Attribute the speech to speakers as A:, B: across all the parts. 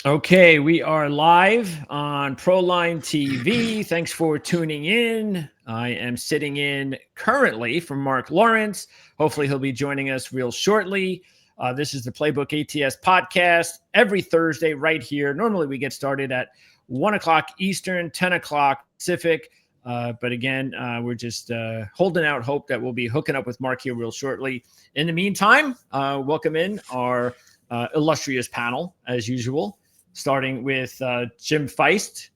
A: Okay, we are live on Proline TV. Thanks for tuning in. I am sitting in currently for Marc Lawrence. Hopefully, he'll be joining us real shortly. This is the Playbook ATS Podcast every Thursday right here. Normally, we get started at 1 o'clock Eastern, 10 o'clock Pacific. But again, we're just holding out hope that we'll be hooking up with Marc here real shortly. In the meantime, welcome in our illustrious panel, as usual. Starting with Jim Feist,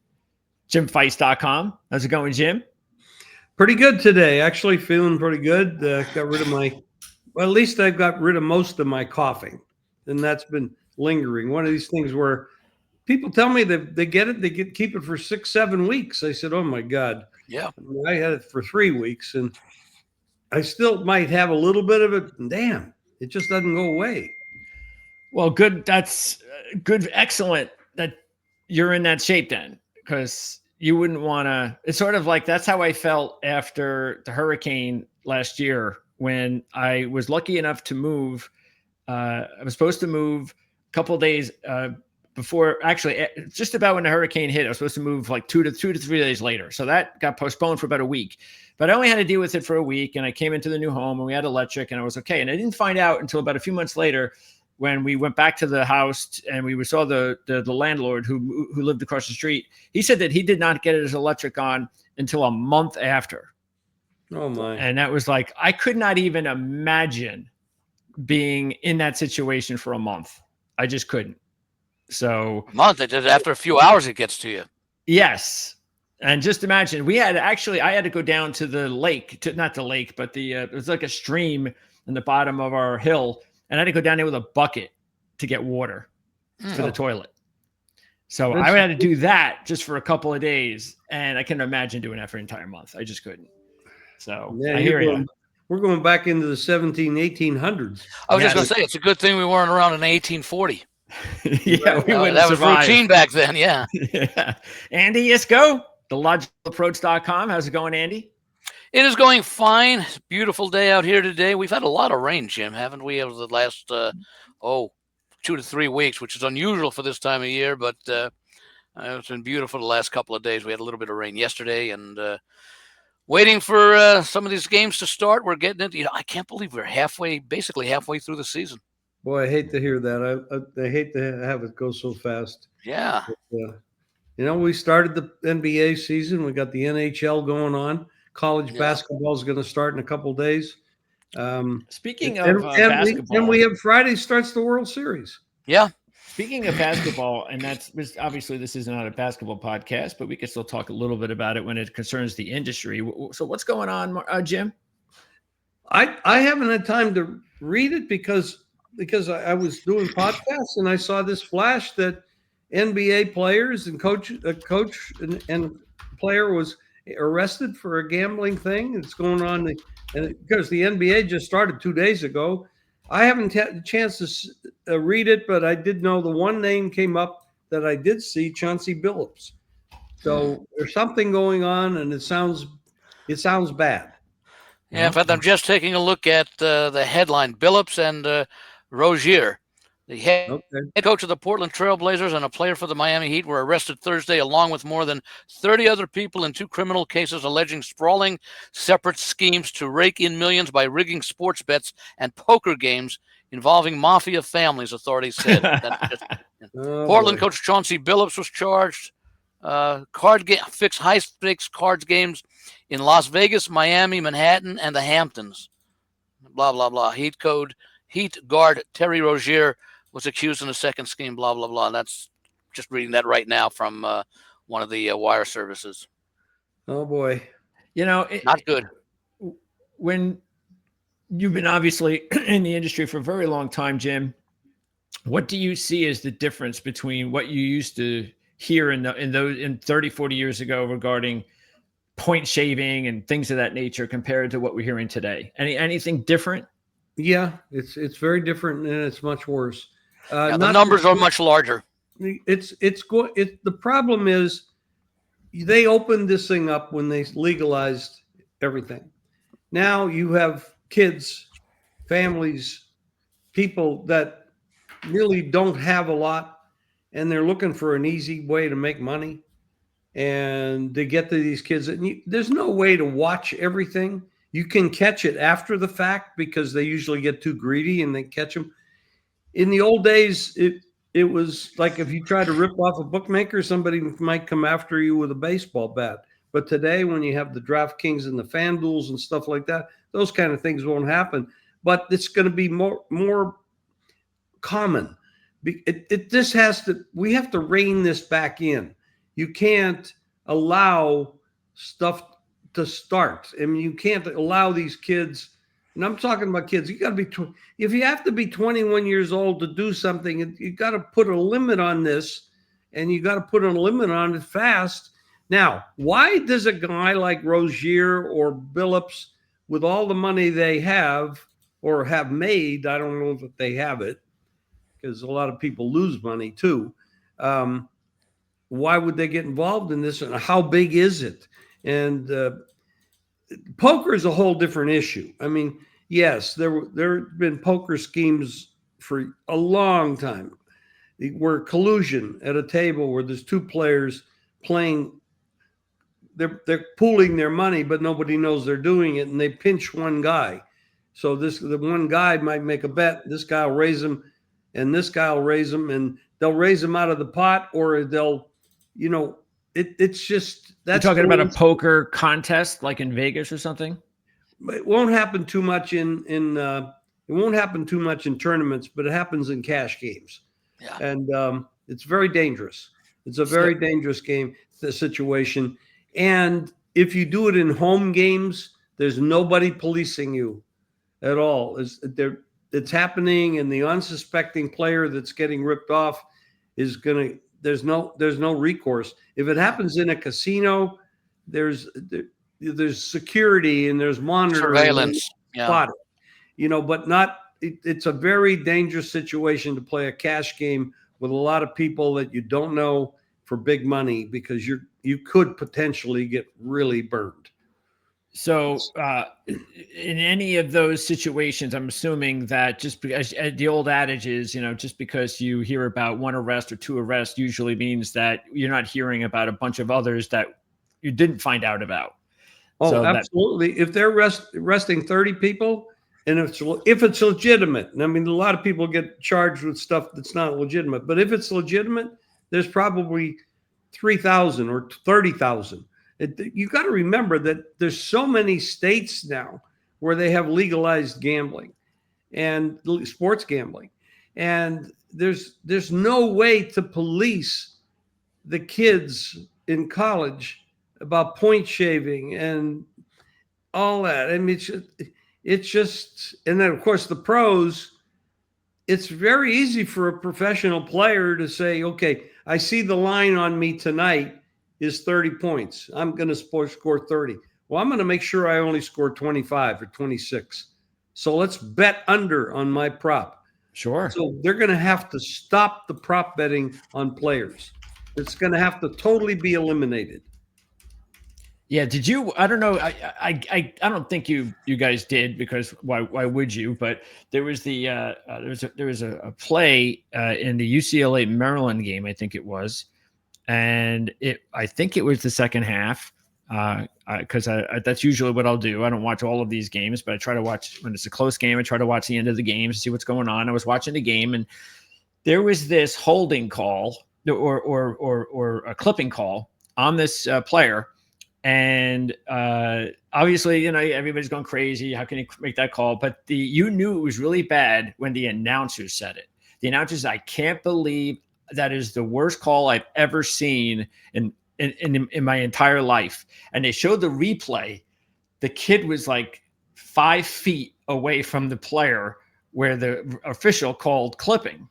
A: jimfeist.com. How's it going, Jim?
B: Pretty good today. Actually feeling pretty good. Got rid of at least I've got rid of most of my coughing. And that's been lingering. One of these things where people tell me that they keep it for 6-7 weeks. I said, oh my God.
C: Yeah.
B: I had it for 3 weeks and I still might have a little bit of it. And damn, it just doesn't go away.
A: Well, good. That's good. Excellent that you're in that shape then, because you wouldn't want to. It's sort of like that's how I felt after the hurricane last year when I was lucky enough to move. I was supposed to move a couple of days before, actually, just about when the hurricane hit. I was supposed to move like 2 to 3 days later. So that got postponed for about a week. But I only had to deal with it for a week. And I came into the new home and we had electric and I was okay. And I didn't find out until about a few months later when we went back to the house and we saw the landlord who lived across the street. He said that he did not get his electric on until a month after.
B: Oh my.
A: And that was like, I could not even imagine being in that situation for a month. I just couldn't. So
C: a month, after a few hours, it gets to you.
A: Yes. And just imagine, I had to go down to the lake, not the lake, but it was like a stream in the bottom of our hill. And I had to go down there with a bucket to get water for the toilet. So I had to do that just for a couple of days. And I couldn't imagine doing that for an entire month. I just couldn't. So
B: yeah,
A: I hear you.
B: We're going back into the 1800s.
C: I was just going to say, it's a good thing we weren't around in 1840.
A: Yeah, we wouldn't
C: that was
A: survive.
C: routine back then, yeah.
A: Yeah. Andy Iskoe, thelogicalapproach.com. How's it going, Andy?
C: It is going fine. It's a beautiful day out here today. We've had a lot of rain, Jim, haven't we, over the last 2 to 3 weeks, which is unusual for this time of year, but it's been beautiful the last couple of days. We had a little bit of rain yesterday and waiting for some of these games to start. We're getting it. I can't believe we're basically halfway through the season.
B: Boy, I hate to hear that. I hate to have it go so fast.
C: Yeah.
B: But, we started the NBA season. We got the NHL going on. College basketball is going to start in a couple of days.
A: Speaking of basketball,
B: and we have Friday starts the World Series.
C: Yeah.
A: Speaking of basketball, and that's obviously this is not a basketball podcast, but we can still talk a little bit about it when it concerns the industry. So what's going on, Jim?
B: I haven't had time to read it because I was doing podcasts and I saw this flash that NBA players and coach and player was arrested for a gambling thing. It's going on, and because the NBA just started 2 days ago. I haven't had a chance to read it, but I did know the one name came up that I did see, Chauncey Billups. So there's something going on, and it sounds bad.
C: Yeah, in fact, I'm just taking a look at the headline. Billups and Rozier, the head coach of the Portland Trail Blazers and a player for the Miami Heat, were arrested Thursday along with more than 30 other people in 2 criminal cases alleging sprawling separate schemes to rake in millions by rigging sports bets and poker games involving mafia families, authorities said. Portland coach Chauncey Billups was charged. Fixed high-stakes cards games in Las Vegas, Miami, Manhattan, and the Hamptons. Blah, blah, blah. Heat guard Terry Rozier was accused in a second scheme, blah, blah, blah. And that's just reading that right now from one of the wire services.
B: Oh, boy.
C: Not good.
A: When you've been obviously in the industry for a very long time, Jim, what do you see as the difference between what you used to hear in 30, 40 years ago regarding point shaving and things of that nature compared to what we're hearing today? Anything different?
B: Yeah, it's very different and it's much worse.
C: The numbers are much larger.
B: The problem is they opened this thing up when they legalized everything. Now you have kids, families, people that really don't have a lot, and they're looking for an easy way to make money. And they get to these kids, and there's no way to watch everything. You can catch it after the fact because they usually get too greedy and they catch them. In the old days, it was like if you try to rip off a bookmaker, somebody might come after you with a baseball bat. But today, when you have the DraftKings and the FanDuels and stuff like that, those kind of things won't happen. But it's going to be more common. We have to rein this back in. You can't allow stuff to start. I mean, you can't allow these kids, and I'm talking about kids, you got to be, if you have to be 21 years old to do something, you got to put a limit on this, and you got to put a limit on it fast. Now, why does a guy like Rozier or Billups, with all the money they have or have made, I don't know if they have it, because a lot of people lose money too. Why would they get involved in this, and how big is it? And poker is a whole different issue. I mean, yes, there have been poker schemes for a long time where collusion at a table where there's two players playing, they're pooling their money, but nobody knows they're doing it, and they pinch one guy. So the one guy might make a bet, this guy will raise him, and this guy will raise him, and they'll raise him out of the pot, or they'll, it's just, that's
A: You're talking about a poker contest like in Vegas or something?
B: It won't happen too much it won't happen too much in tournaments, but it happens in cash games.
C: Yeah.
B: And it's very dangerous. It's a very dangerous game, the situation. And if you do it in home games, there's nobody policing you at all. It's happening, and the unsuspecting player that's getting ripped off is there's no recourse. If it happens in a casino, there's security and there's monitoring,
C: surveillance,
B: spotting, but not. It's a very dangerous situation to play a cash game with a lot of people that you don't know for big money, because you could potentially get really burned.
A: So in any of those situations, I'm assuming that just because the old adage is, just because you hear about one arrest or two arrests usually means that you're not hearing about a bunch of others that you didn't find out about.
B: Oh,
A: so
B: absolutely. If they're arresting 30 people, and if it's legitimate, I mean, a lot of people get charged with stuff that's not legitimate, but if it's legitimate, there's probably 3,000 or 30,000. You got to remember that there's so many states now where they have legalized gambling and sports gambling, and there's no way to police the kids in college about point shaving and all that. I mean, it's just, and then of course the pros. It's very easy for a professional player to say, okay, I see the line on me tonight is 30 points. I'm going to score 30. Well, I'm going to make sure I only score 25 or 26. So let's bet under on my prop.
A: Sure.
B: So they're going to have to stop the prop betting on players. It's going to have to totally be eliminated.
A: Yeah. Did you? I don't know. I don't think you guys did, because why would you? But there was there was a play in the UCLA Maryland game, I think it was, and I think it was the second half, because that's usually what I'll do. I don't watch all of these games, but I try to watch when it's a close game. I try to watch the end of the game to see what's going on. I was watching the game, and there was this holding call or a clipping call on this player. And obviously, everybody's going crazy. How can you make that call? But you knew it was really bad when the announcer said it. The announcer said, I can't believe that is the worst call I've ever seen in my entire life. And they showed the replay. The kid was like 5 feet away from the player where the official called clipping.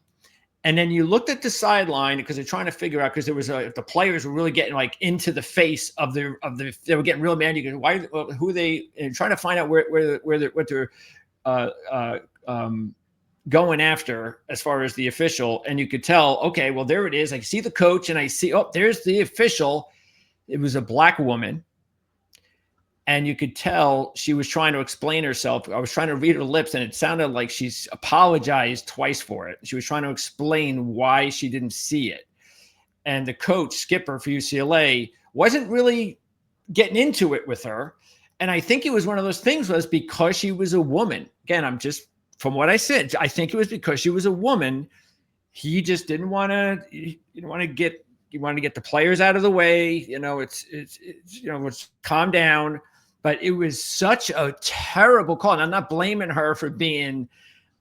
A: And then you looked at the sideline because they're trying to figure out, because there was if the players were really getting like into the face of they were getting real mad. You go, who they, and trying to find out what they're going after as far as the official. And you could tell, okay, well, there it is. I see the coach and I see, there's the official. It was a black woman. And you could tell she was trying to explain herself. I was trying to read her lips, and it sounded like she's apologized twice for it. She was trying to explain why she didn't see it. and the coach, skipper for UCLA, wasn't really getting into it with her. And I think it was one of those things was because she was a woman. Again, I'm just, from what I said, I think it was because she was a woman. He just didn't want to, you want to get the players out of the way. It's calm down. But it was such a terrible call. And I'm not blaming her for being,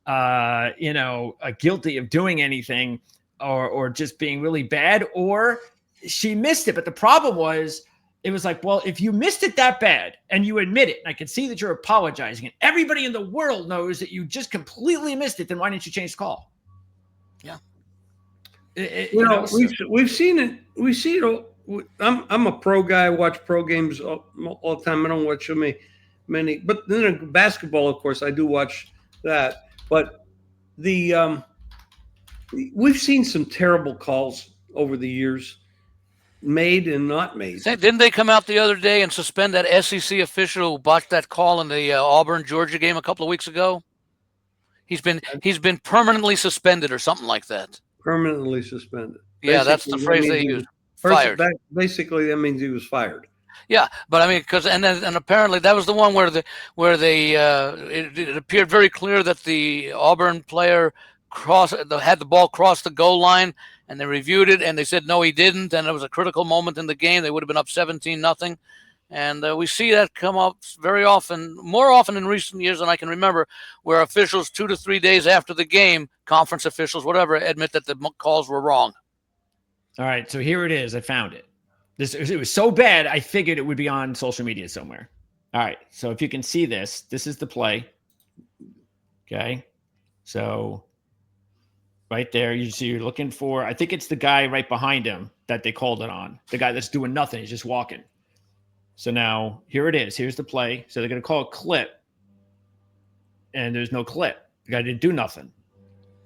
A: guilty of doing anything or just being really bad, or she missed it. But the problem was, it was like, well, if you missed it that bad and you admit it, and I can see that you're apologizing, and everybody in the world knows that you just completely missed it, then why didn't you change the call?
C: Yeah.
B: We've seen it. We see it. I'm a pro guy. I watch pro games all the time. I don't watch many, but then in basketball, of course, I do watch that. But we've seen some terrible calls over the years, made and not made.
C: Didn't they come out the other day and suspend that SEC official who botched that call in the Auburn-Georgia game a couple of weeks ago? He's been permanently suspended or something like that.
B: Permanently suspended.
C: Yeah, that's the phrase they use. Fired.
B: Basically, that means he was fired.
C: Yeah, but I mean, and apparently that was the one where it appeared very clear that the Auburn player had the ball cross the goal line, and they reviewed it and they said no, he didn't, and it was a critical moment in the game. They would have been up 17-0, and we see that come up very often, more often in recent years than I can remember, where officials 2 to 3 days after the game, conference officials, whatever, admit that the calls were wrong.
A: All right, so here it is. I found it. It was so bad, I figured it would be on social media somewhere. All right, so if you can see this is the play. Okay, so right there, you're looking for, I think it's the guy right behind him that they called it on. The guy that's doing nothing, he's just walking. So now, here it is. Here's the play. So they're going to call a clip, and there's no clip. The guy didn't do nothing.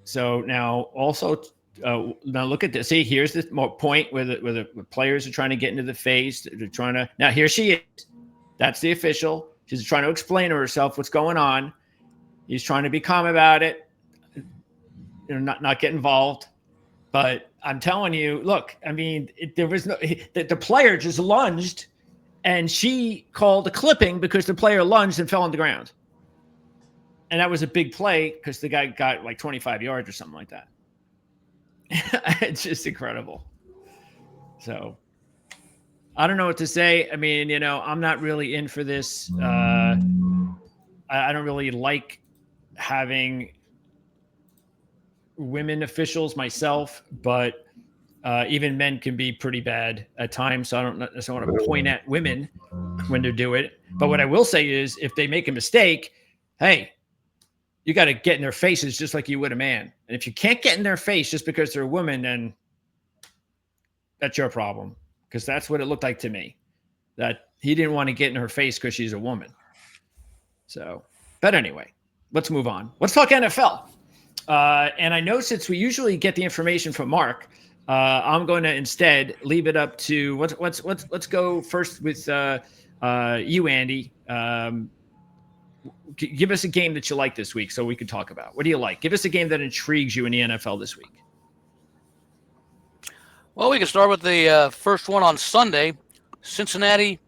A: So now, also... now look at this. See, here's the point where the players are trying to get into the face. They're trying to. Now here she is. That's the official. She's trying to explain to herself what's going on. He's trying to be calm about it. Not get involved. But I'm telling you, look. I mean, there was no. The player just lunged, and she called a clipping because the player lunged and fell on the ground. And that was a big play because the guy got like 25 yards or something like that. It's just incredible. So I don't know what to say. I mean, I'm not really in for this. I don't really like having women officials myself, but even men can be pretty bad at times. So I don't necessarily want to point at women when they do it. But what I will say is if they make a mistake, hey, you got to get in their faces just like you would a man. And if you can't get in their face just because they're a woman, then that's your problem. Because that's what it looked like to me. That he didn't want to get in her face because she's a woman. So, but anyway, let's move on. Let's talk NFL. And I know since we usually get the information from Mark, I'm going to instead leave it up to let's go first with you, Andy. Give us a game that you like this week so we can talk about. What do you like? Give us a game that intrigues you in the NFL this week.
C: Well, we can start with the first one on Sunday. Cincinnati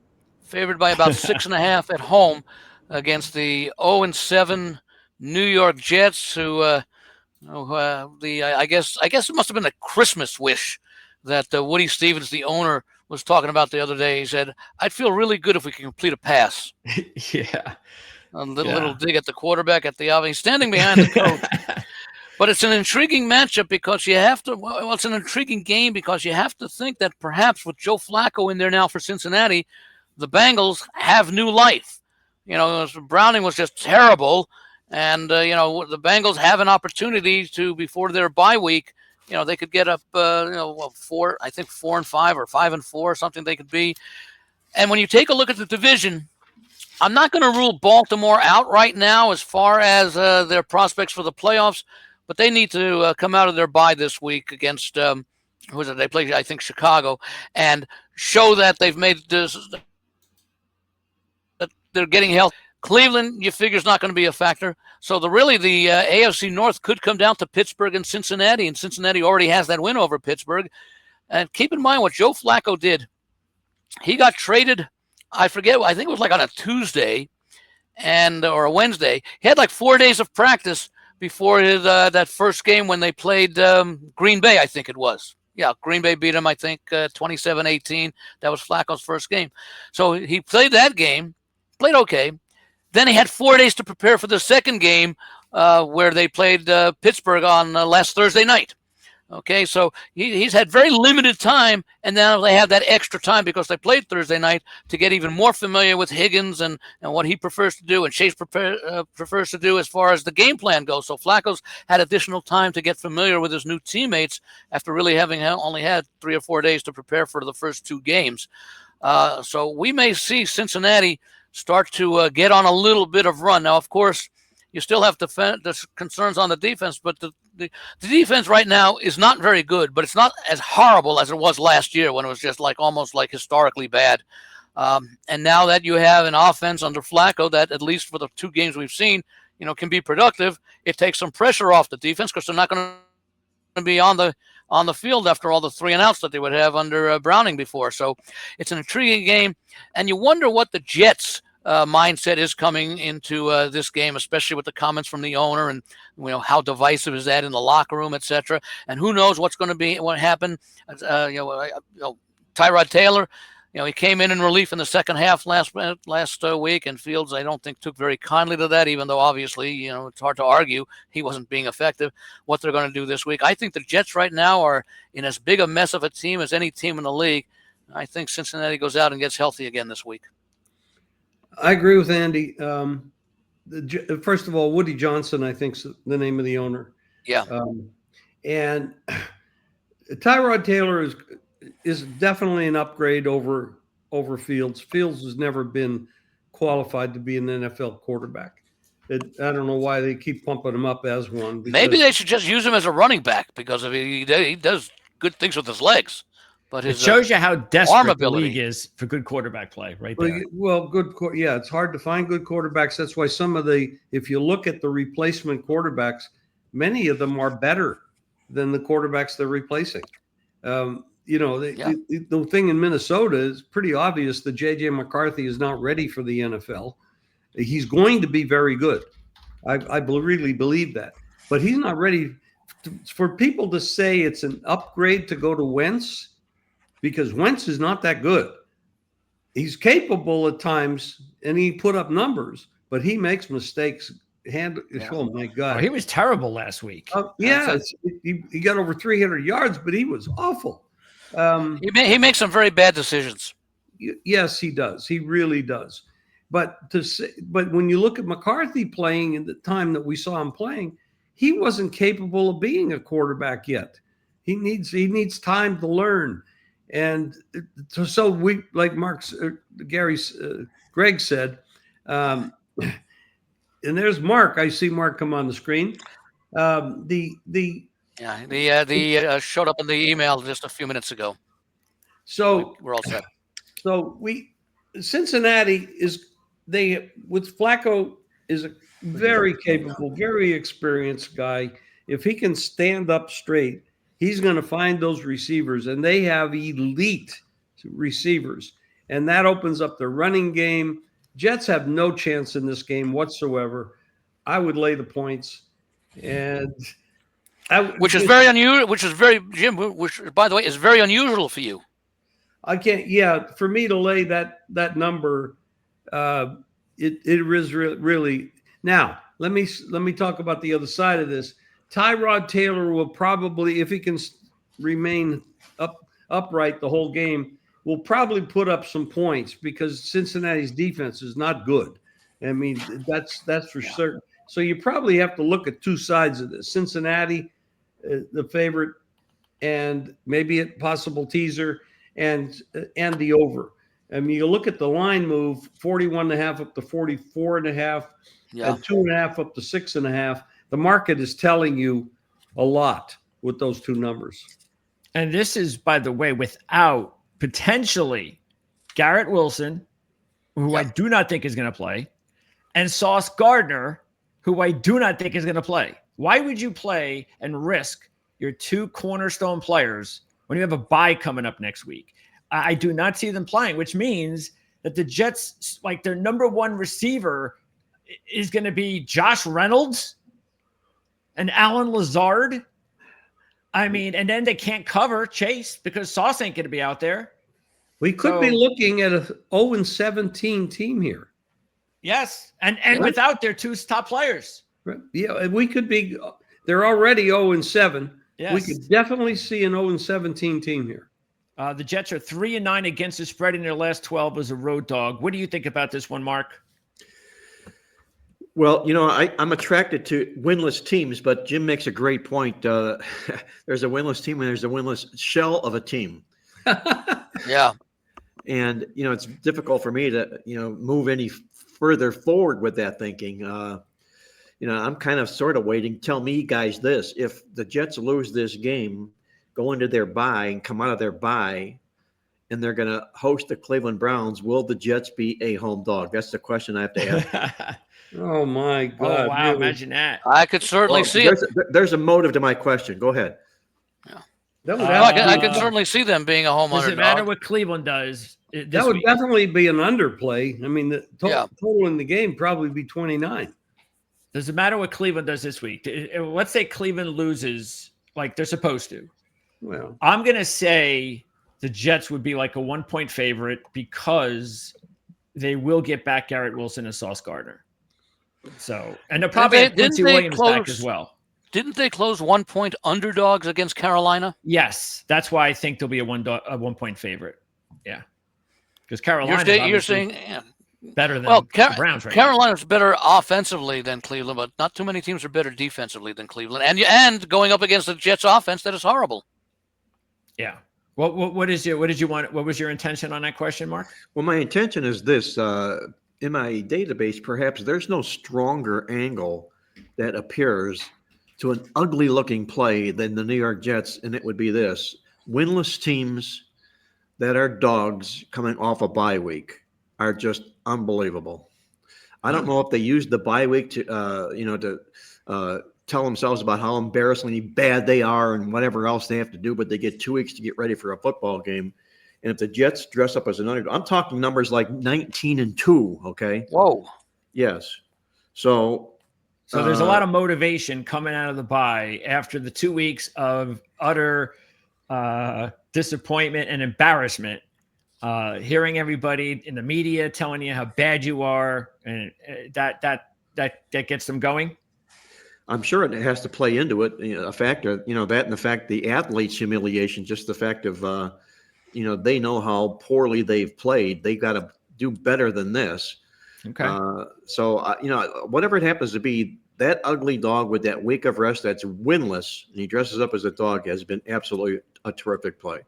C: favored by about 6.5 at home against the 0-7 New York Jets, who I guess it must have been a Christmas wish that Woody Stevens, the owner, was talking about the other day. He said, "I'd feel really good if we could complete a pass."
A: Yeah.
C: A little dig at the quarterback, at the offense, standing behind the coach. But it's an intriguing matchup because you have to. Well, it's an intriguing game because you have to think that perhaps with Joe Flacco in there now for Cincinnati, the Bengals have new life. Browning was just terrible, and the Bengals have an opportunity to, before their bye week, they could get up 4-5 or 5-4, something they could be. And when you take a look at the division, I'm not going to rule Baltimore out right now as far as their prospects for the playoffs, but they need to come out of their bye this week against who is it? They play, I think, Chicago, and show that they've made this, that they're getting healthy. Cleveland, you figure, is not going to be a factor. So the AFC North could come down to Pittsburgh and Cincinnati already has that win over Pittsburgh. And keep in mind what Joe Flacco did. He got traded, I forget, I think it was like on a Tuesday or a Wednesday. He had like 4 days of practice before that first game when they played Green Bay, I think it was. Yeah, Green Bay beat him, I think, 27-18. That was Flacco's first game. So he played that game, played okay. Then he had 4 days to prepare for the second game where they played Pittsburgh on last Thursday night. Okay, so he's had very limited time, and now they have that extra time because they played Thursday night to get even more familiar with Higgins and what he prefers to do and Chase prefers to do as far as the game plan goes. So Flacco's had additional time to get familiar with his new teammates after really having only had 3 or 4 days to prepare for the first 2 games. So we may see Cincinnati start to get on a little bit of run. Now, of course, you still have the concerns on the defense, but the defense right now is not very good, but it's not as horrible as it was last year when it was just like almost like historically bad. And now that you have an offense under Flacco that, at least for the 2 games we've seen, can be productive, it takes some pressure off the defense because they're not going to be on the field after all the 3 and outs that they would have under Browning before. So it's an intriguing game, and you wonder what the Jets' mindset is coming into this game, especially with the comments from the owner and how divisive is that in the locker room, etc. And who knows what happened. Tyrod Taylor, he came in relief in the second half last week, and Fields, I don't think, took very kindly to that, even though obviously, it's hard to argue he wasn't being effective. What they're going to do this week, I think the Jets right now are in as big a mess of a team as any team in the league. I think Cincinnati goes out and gets healthy again this week.
B: I agree with Andy. First of all, Woody Johnson, I think, is the name of the owner.
C: Yeah.
B: And Tyrod Taylor is definitely an upgrade over Fields. Fields has never been qualified to be an NFL quarterback. I don't know why they keep pumping him up as one.
C: Maybe they should just use him as a running back because he does good things with his legs. But
A: it shows you how desperate the league is for good quarterback play, right there.
B: Well, it's hard to find good quarterbacks. That's why if you look at the replacement quarterbacks, many of them are better than the quarterbacks they're replacing. The thing in Minnesota is pretty obvious that J.J. McCarthy is not ready for the NFL. He's going to be very good. I really believe that. But he's not ready for people to say it's an upgrade to go to Wentz, because Wentz is not that good. He's capable at times, and he put up numbers, but he makes mistakes. Oh, my God.
A: Oh, he was terrible last week.
B: He got over 300 yards, but he was awful.
C: He makes some very bad decisions.
B: Yes, he does. He really does. But when you look at McCarthy playing in the time that we saw him playing, he wasn't capable of being a quarterback yet. He needs time to learn. And so we, like Greg said, and there's Mark. I see Mark come on the screen. He
C: showed up in the email just a few minutes ago.
B: So
C: we're all set.
B: So Cincinnati with Flacco is a very capable, very experienced guy. If he can stand up straight, he's going to find those receivers, and they have elite receivers, and that opens up the running game. Jets have no chance in this game whatsoever. I would lay the points, and
C: which is very unusual. Which, by the way, is very unusual for you.
B: I can't. Yeah, for me to lay that number, it is really. Now let me talk about the other side of this. Tyrod Taylor will probably, if he can remain upright the whole game, will probably put up some points because Cincinnati's defense is not good. I mean, that's for certain. So you probably have to look at 2 sides of this. Cincinnati, the favorite, and maybe a possible teaser, and the over. I mean, you look at the line move, 41.5 up to 44.5, and 2.5 up to 6.5. The market is telling you a lot with those 2 numbers.
A: And this is, by the way, without potentially Garrett Wilson, who I do not think is going to play, and Sauce Gardner, who I do not think is going to play. Why would you play and risk your 2 cornerstone players when you have a bye coming up next week. I do not see them playing, which means that the Jets, like their number one receiver is going to be Josh Reynolds and Alan Lazard. I mean, and then they can't cover Chase because Sauce ain't going to be out there.
B: We could be looking at a 0-17 team here.
A: Yes, and without their two top players.
B: Yeah, we could be. They're already 0-7.
A: Yes.
B: We could definitely see an 0-17 team here.
A: The Jets are 3-9 against the spread in their last 12 as a road dog. What do you think about this one, Mark?
D: Well, I'm attracted to winless teams, but Jim makes a great point. There's a winless team and there's a winless shell of a team.
C: Yeah.
D: And, it's difficult for me to, move any further forward with that thinking. I'm kind of sort of waiting. Tell me guys this, if the Jets lose this game, go into their bye and come out of their bye, and they're going to host the Cleveland Browns, will the Jets be a home dog? That's the question I have to ask.
B: Oh, my God.
A: Oh, wow. Really? Imagine that.
C: I could certainly see it.
D: There's a motive to my question. Go ahead.
C: Yeah. I can certainly see them being a home underdog.
A: Does it matter what Cleveland does
B: that would definitely be an underplay. I mean, the total in the game probably be 29.
A: Does it matter what Cleveland does this week? Let's say Cleveland loses like they're supposed to.
B: Well,
A: I'm going to say the Jets would be like a 1-point favorite because they will get back Garrett Wilson and Sauce Gardner. So, and they'll probably have Quincy Williams back as well.
C: Didn't they close 1-point underdogs against Carolina?
A: Yes. That's why I think they'll be a 1-point favorite. Yeah. Because Carolina,
C: you're saying
A: better than the Browns right
C: Carolina's better offensively than Cleveland, but not too many teams are better defensively than Cleveland. And going up against the Jets offense, that is horrible.
A: Yeah. What was your intention on that question, Mark?
D: Well, my intention is this. In my database, perhaps there's no stronger angle that appears to an ugly-looking play than the New York Jets, and it would be this. Winless teams that are dogs coming off a bye week are just unbelievable. I don't know if they used the bye week to tell themselves about how embarrassingly bad they are and whatever else they have to do, but they get 2 weeks to get ready for a football game. And if the Jets dress up as an underdog, I'm talking numbers like 19-2. Okay.
C: Whoa.
D: Yes. So
A: there's a lot of motivation coming out of the bye after the 2 weeks of utter disappointment and embarrassment. Hearing everybody in the media telling you how bad you are, and that gets them going.
D: I'm sure it has to play into it. A factor, that and the fact the athlete's humiliation, just the fact of, they know how poorly they've played. They got to do better than this.
A: Okay.
D: Whatever it happens to be, that ugly dog with that week of rest that's winless and he dresses up as a dog has been absolutely a terrific play.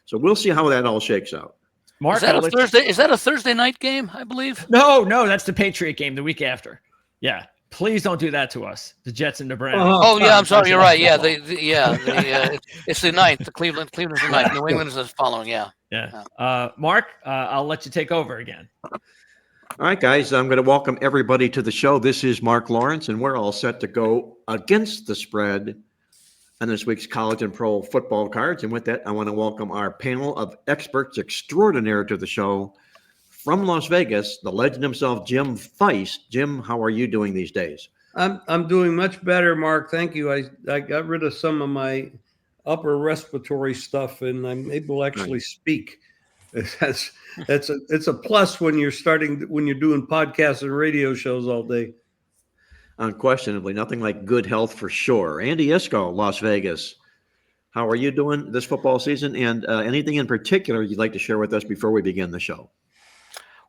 D: So we'll see how that all shakes out.
A: Mark,
C: is that a Thursday night game, I believe?
A: No, that's the Patriot game the week after. Yeah. Please don't do that to us. The Jets and the Browns.
C: Oh yeah, I'm sorry. You're right. Yeah, it's the ninth. Cleveland's the ninth. New England is the following. Yeah.
A: Mark, I'll let you take over again.
D: All right, guys. I'm going to welcome everybody to the show. This is Marc Lawrence, and we're all set to go against the spread on this week's college and pro football cards. And with that, I want to welcome our panel of experts extraordinaire to the show. From Las Vegas, the legend himself, Jim Feist. Jim, how are you doing these days?
B: I'm doing much better, Mark. Thank you. I got rid of some of my upper respiratory stuff, and I'm able to actually speak. It's a plus when you're doing podcasts and radio shows all day.
D: Unquestionably, nothing like good health for sure. Andy Iskoe, Las Vegas. How are you doing this football season? And anything in particular you'd like to share with us before we begin the show?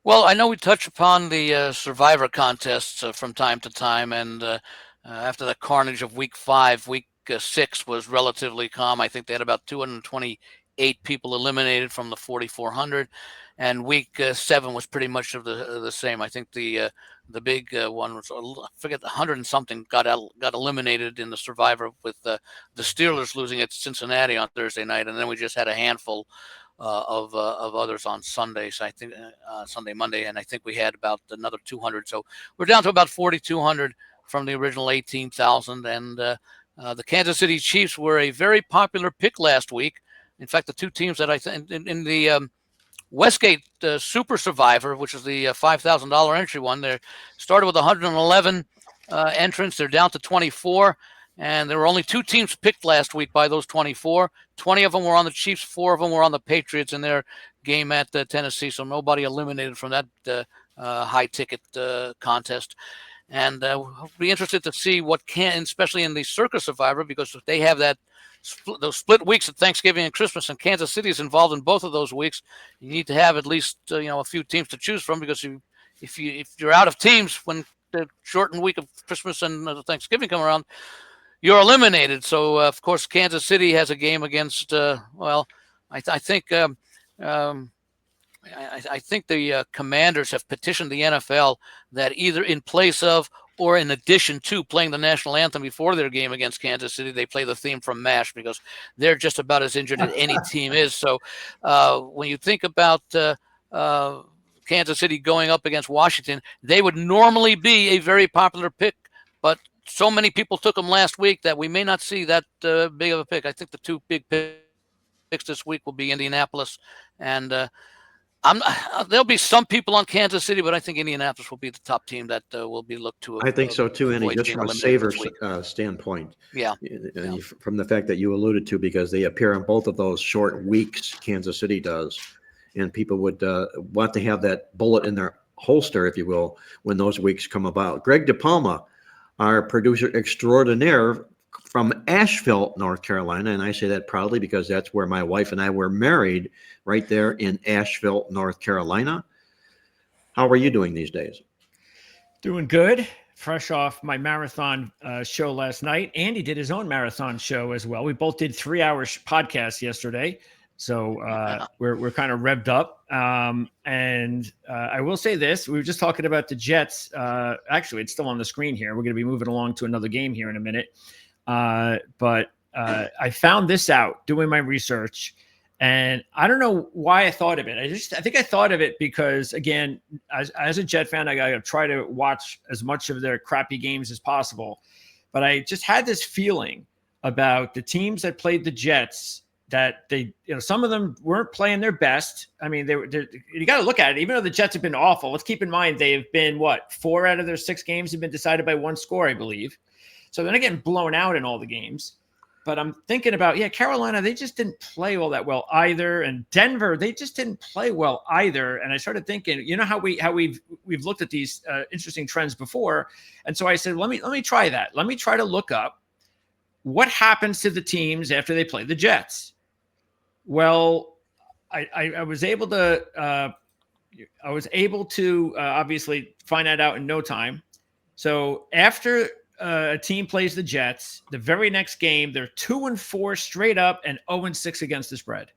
C: Well, I know we touch upon the survivor contests from time to time, and after the carnage of week 5, week 6 was relatively calm. I think they had about 228 people eliminated from the 4,400, and week 7 was pretty much of the same. I think the big one was, I forget, 100 and something got eliminated in the survivor, with the Steelers losing at Cincinnati on Thursday night, and then we just had a handful of others on Sundays. I think Sunday, Monday, and I think we had about another 200. So we're down to about 4,200 from the original 18,000. And the Kansas City Chiefs were a very popular pick last week. In fact, the two teams that I think in the Westgate Super Survivor, which is the $5,000 entry one, they started with 111 entrants. They're down to 24, and there were only two teams picked last week by those 24. 20 of them were on the Chiefs, 4 of them were on the Patriots in their game at Tennessee, so nobody eliminated from that high-ticket contest. And we'll be interested to see what can, especially in the Circus Survivor, because they have those split weeks at Thanksgiving and Christmas, and Kansas City is involved in both of those weeks. You need to have at least a few teams to choose from, because if you're out of teams when the shortened week of Christmas and Thanksgiving come around, you're eliminated. So of course Kansas City has a game against I think the Commanders have petitioned the NFL that either in place of or in addition to playing the national anthem before their game against Kansas City, they play the theme from MASH, because they're just about as injured as any team is. So when you think about Kansas City going up against Washington, they would normally be a very popular pick, but so many people took them last week that we may not see that big of a pick. I think the two big picks this week will be Indianapolis and there'll be some people on Kansas City, but I think Indianapolis will be the top team that will be looked to.
D: I think so too, Andy, just from a saver standpoint.
C: Yeah.
D: From the fact that you alluded to, because they appear on both of those short weeks, Kansas City does, and people would want to have that bullet in their holster, if you will, when those weeks come about. Greg DePalma, our producer extraordinaire from Asheville, North Carolina, and I say that proudly because that's where my wife and I were married, right there in Asheville, North Carolina. How are you doing these days?
A: Doing good. Fresh off my marathon show last night. Andy did his own marathon show as well. We both did 3-hour podcasts yesterday. So we're kind of revved up. And I will say this. We were just talking about the Jets. Actually, it's still on the screen here. We're going to be moving along to another game here in a minute. But I found this out doing my research, and I don't know why I thought of it. I think I thought of it because, again, as a Jet fan, I got to try to watch as much of their crappy games as possible. But I just had this feeling about the teams that played the Jets that they, some of them weren't playing their best. I mean, you got to look at it. Even though the Jets have been awful, let's keep in mind they have been 4 out of their 6 games have been decided by 1 score, I believe. So they're not getting blown out in all the games. But I'm thinking about, Carolina, they just didn't play all that well either. And Denver, they just didn't play well either. And I started thinking, how we've looked at these interesting trends before. And so I said, let me try that. Let me try to look up what happens to the teams after they play the Jets. Well, I was able to obviously find that out in no time. So after a team plays the Jets, the very next game, they're 2-4 straight up and 0-6 against the spread.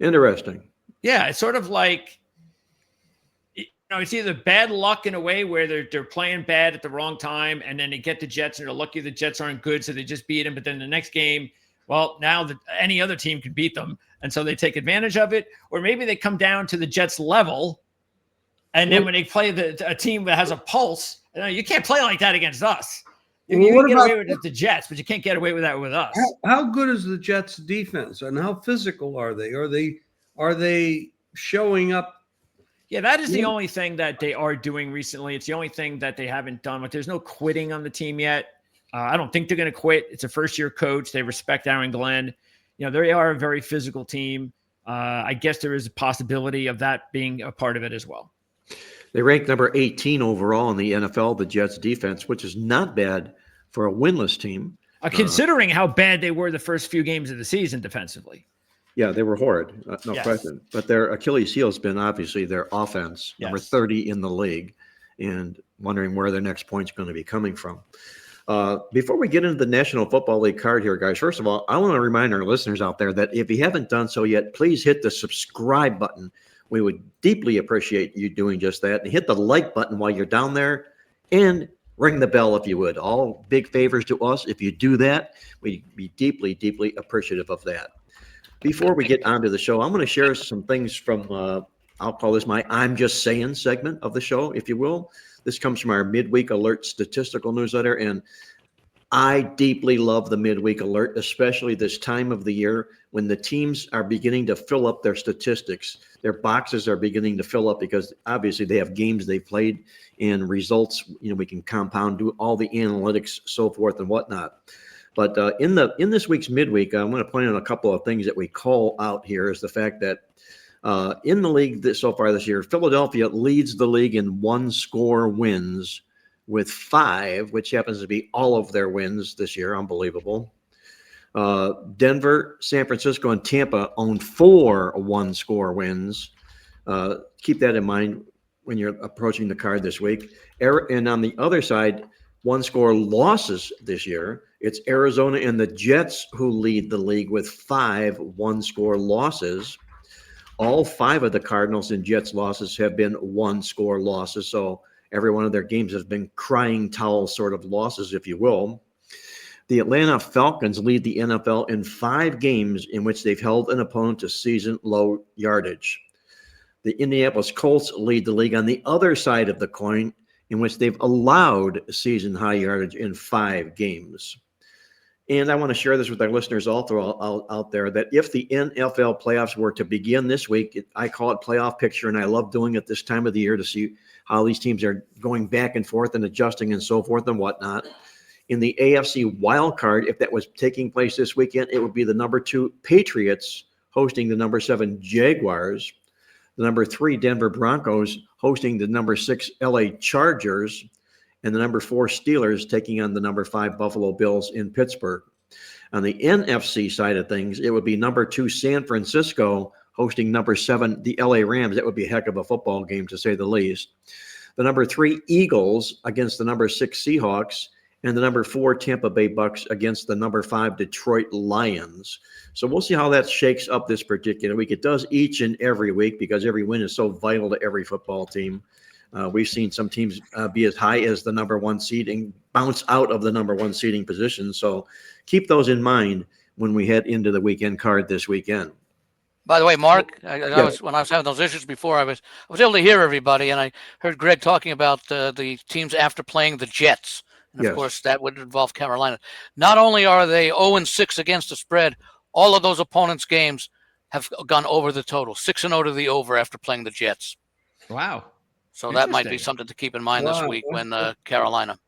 D: Interesting.
A: Yeah, it's sort of like, it's either bad luck in a way where they're playing bad at the wrong time, and then they get the Jets and they're lucky the Jets aren't good, so they just beat them. But then the next game, well, now any other team can beat them, and so they take advantage of it. Or maybe they come down to the Jets level, and then when they play a team that has a pulse, you can't play like that against us. You can get away with it with the Jets, but you can't get away with that with us.
B: How good is the Jets defense, and how physical are they? Are they showing up?
A: Yeah, that is the only thing that they are doing recently. It's the only thing that they haven't done. But there's no quitting on the team yet. I don't think they're going to quit. It's a first-year coach. They respect Aaron Glenn. They are a very physical team. I guess there is a possibility of that being a part of it as well.
D: They ranked number 18 overall in the NFL, the Jets defense, which is not bad for a winless team.
A: Considering how bad they were the first few games of the season defensively.
D: Yeah, they were horrid, no question. But their Achilles heel has been obviously their offense, number 30 in the league, and wondering where their next point's going to be coming from. Before we get into the National Football League card here, guys, first of all, I want to remind our listeners out there that if you haven't done so yet, please hit the subscribe button. We would deeply appreciate you doing just that. And hit the like button while you're down there and ring the bell if you would. All big favors to us. If you do that, we'd be deeply, deeply appreciative of that. Before we get on to the show, I'm going to share some things from, I'll call this my I'm Just Saying segment of the show, if you will. This comes from our midweek alert statistical newsletter. And I deeply love the midweek alert, especially this time of the year when the teams are beginning to fill up their statistics. Their boxes are beginning to fill up because obviously they have games they've played and results. We can compound, do all the analytics, so forth and whatnot. But in this week's midweek, I'm going to point out a couple of things that we call out here is the fact that in the league so far this year, Philadelphia leads the league in one-score wins with 5, which happens to be all of their wins this year. Unbelievable. Denver, San Francisco, and Tampa own 4 one-score wins. Keep that in mind when you're approaching the card this week. And on the other side, one-score losses this year. It's Arizona and the Jets who lead the league with 5 one-score losses. All 5 of the Cardinals and Jets losses have been one-score losses. So every one of their games has been crying towel sort of losses, if you will. The Atlanta Falcons lead the NFL in 5 games in which they've held an opponent to season-low yardage. The Indianapolis Colts lead the league on the other side of the coin, in which they've allowed season-high yardage in 5 games. And I want to share this with our listeners also out there that if the NFL playoffs were to begin this week, I call it playoff picture, and I love doing it this time of the year to see how these teams are going back and forth and adjusting and so forth and whatnot. In the AFC wild card, if that was taking place this weekend, it would be the number 2 Patriots hosting the number 7 Jaguars, the number 3 Denver Broncos hosting the number 6 LA Chargers, and the number 4 Steelers taking on the number 5 Buffalo Bills in Pittsburgh. On the NFC side of things, it would be number 2 San Francisco hosting number 7 the LA Rams. That would be a heck of a football game, to say the least. The number 3 Eagles against the number 6 Seahawks, and the number 4 Tampa Bay Bucks against the number 5 Detroit Lions. So we'll see how that shakes up this particular week. It does each and every week because every win is so vital to every football team. We've seen some teams be as high as the number 1 seed and bounce out of the number 1 seeding position. So keep those in mind when we head into the weekend card this weekend.
C: By the way, Mark, when I was having those issues before, I was able to hear everybody, and I heard Greg talking about the teams after playing the Jets. And of course, that would involve Carolina. Not only are they 0-6 against the spread, all of those opponents' games have gone over the total, 6-0 to the over after playing the Jets.
A: Wow.
C: So that might be something to keep in mind this week when Carolina.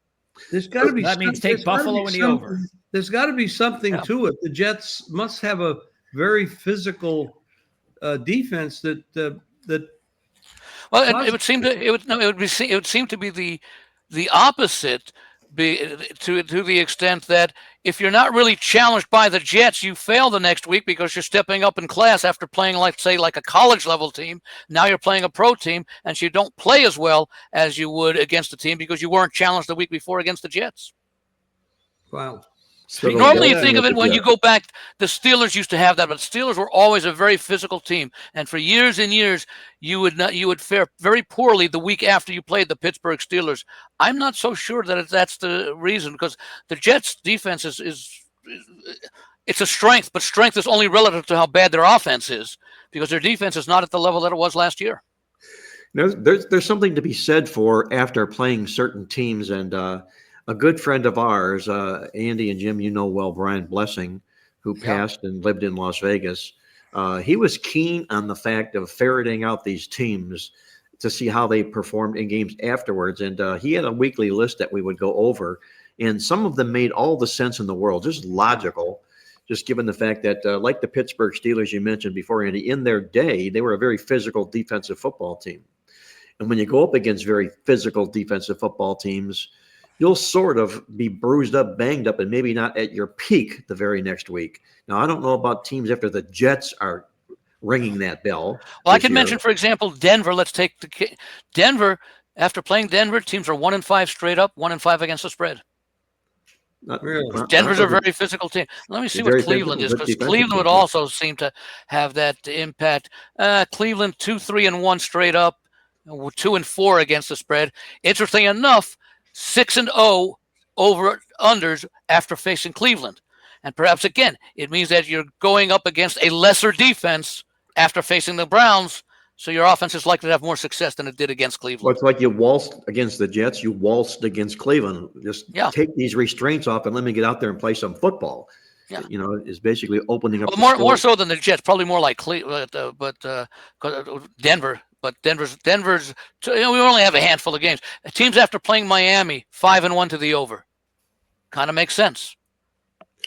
B: There's got to be.
A: That means take Buffalo in the over.
B: There's got to be something to it. The Jets must have a very physical defense that.
C: Well, it would seem to be the opposite. To the extent that if you're not really challenged by the Jets, you fail the next week because you're stepping up in class after playing like a college level team. Now you're playing a pro team, and you don't play as well as you would against the team because you weren't challenged the week before against the Jets.
B: Wow.
C: So normally you think of it when you go back, the Steelers used to have that, but Steelers were always a very physical team. And for years and years, you would fare very poorly the week after you played the Pittsburgh Steelers. I'm not so sure that that's the reason, because the Jets defense is it's a strength, but strength is only relative to how bad their offense is, because their defense is not at the level that it was last year.
D: There's something to be said for after playing certain teams, and a good friend of ours, Andy and Jim, well, Brian Blessing, who passed and lived in Las Vegas, he was keen on the fact of ferreting out these teams to see how they performed in games afterwards. And he had a weekly list that we would go over, and some of them made all the sense in the world, just logical, just given the fact that, like the Pittsburgh Steelers you mentioned before, Andy, in their day, they were a very physical defensive football team. And when you go up against very physical defensive football teams, you'll sort of be bruised up, banged up, and maybe not at your peak the very next week. Now, I don't know about teams after the Jets are ringing that bell.
C: Well, I can mention, for example, Denver. Let's take Denver. After playing Denver, teams are 1-5 straight up, 1-5 against the spread. Denver's a very physical team. Let me see what Cleveland is, because Cleveland would also seem to have that impact. Cleveland 2-3-1 straight up, 2-4 against the spread. Interesting enough, 6-0 over unders after facing Cleveland. And perhaps, again, it means that you're going up against a lesser defense after facing the Browns So your offense is likely to have more success than it did against
D: Well,
C: Cleveland.
D: it's like you waltzed against the Jets. You waltzed against Cleveland. Just take these restraints off and let me get out there and play some football.
C: Yeah.
D: Is basically opening up.
C: Well, more so than the Jets. Probably more like Cleveland, but Denver. But Denver's. We only have a handful of games. Teams after playing Miami 5-1 to the over. Kind of makes sense.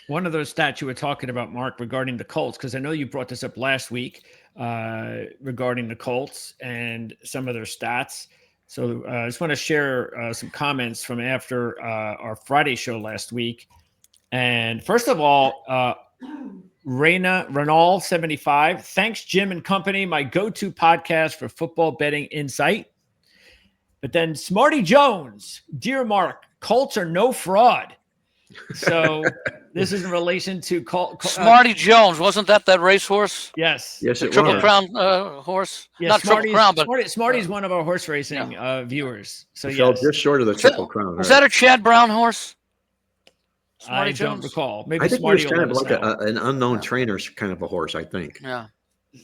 A: One of those stats you were talking about, Mark, regarding the Colts, because I know you brought this up last week regarding the Colts and some of their stats. So I just want to share some comments from after our Friday show last week. And first of all, Renault 75, thanks Jim and company, my go-to podcast for football betting insight. But then Smarty Jones, dear Mark, Colts are no fraud. So this is in relation to
C: Smarty Jones. Wasn't that racehorse?
A: Yes.
D: Yes,
C: the
D: it
C: Triple
D: was.
C: Crown horse.
A: Yes,
C: Not
A: Smarty's,
C: Triple Crown, but
A: Smarty's one of our horse racing viewers. So
D: Fell
A: yes.
D: just short of the Triple Crown.
C: Was that a Chad Brown horse?
A: I don't recall. Maybe
D: I think
A: Smarty
D: it was kind
A: will
D: of
A: let
D: like
A: us know.
D: an unknown trainer's kind of a horse, I think.
C: Yeah.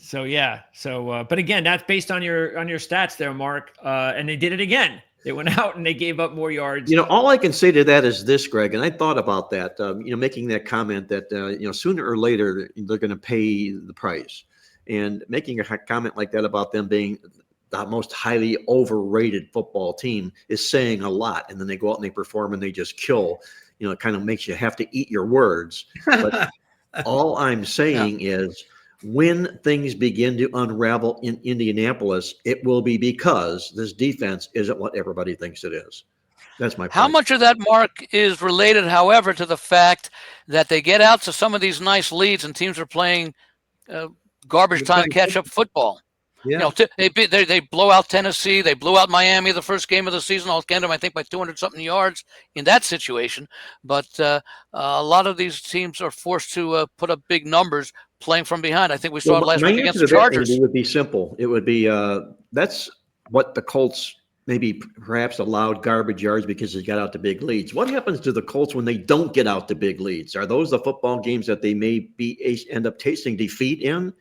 A: So yeah. So but again, that's based on your stats there, Mark. And they did it again. They went out and they gave up more yards.
D: All I can say to that is this, Greg, and I thought about that, making that comment that, sooner or later they're going to pay the price. And making a comment like that about them being the most highly overrated football team is saying a lot. And then they go out and they perform and they just kill. It kind of makes you have to eat your words. But all I'm saying is when things begin to unravel in Indianapolis, it will be because this defense isn't what everybody thinks it is. That's my point.
C: How much of that, Mark, is related, however, to the fact that they get out to some of these nice leads and teams are playing garbage time catch-up football?
B: Yeah.
C: They blow out Tennessee. They blew out Miami the first game of the season. I'll get them, I think, by 200-something yards in that situation. But a lot of these teams are forced to put up big numbers playing from behind. I think we saw it last week against the Chargers.
D: It would be simple. It would be that's what the Colts maybe perhaps allowed garbage yards because they got out to big leads. What happens to the Colts when they don't get out to big leads? Are those the football games that they may end up tasting defeat in?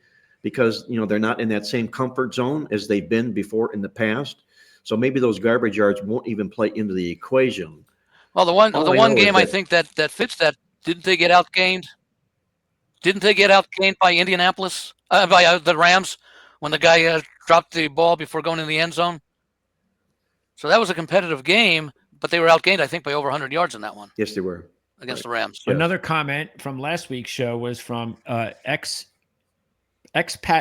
D: Because they're not in that same comfort zone as they've been before in the past. So maybe those garbage yards won't even play into the equation.
C: Well, the one game I think that fits that. Didn't they get outgained? Didn't they get outgained by Indianapolis, by the Rams, when the guy dropped the ball before going in the end zone? So that was a competitive game, but they were outgained, I think, by over 100 yards in that one.
D: Yes, they were.
C: Against the Rams.
D: Yes.
A: Another comment from last week's show was from expat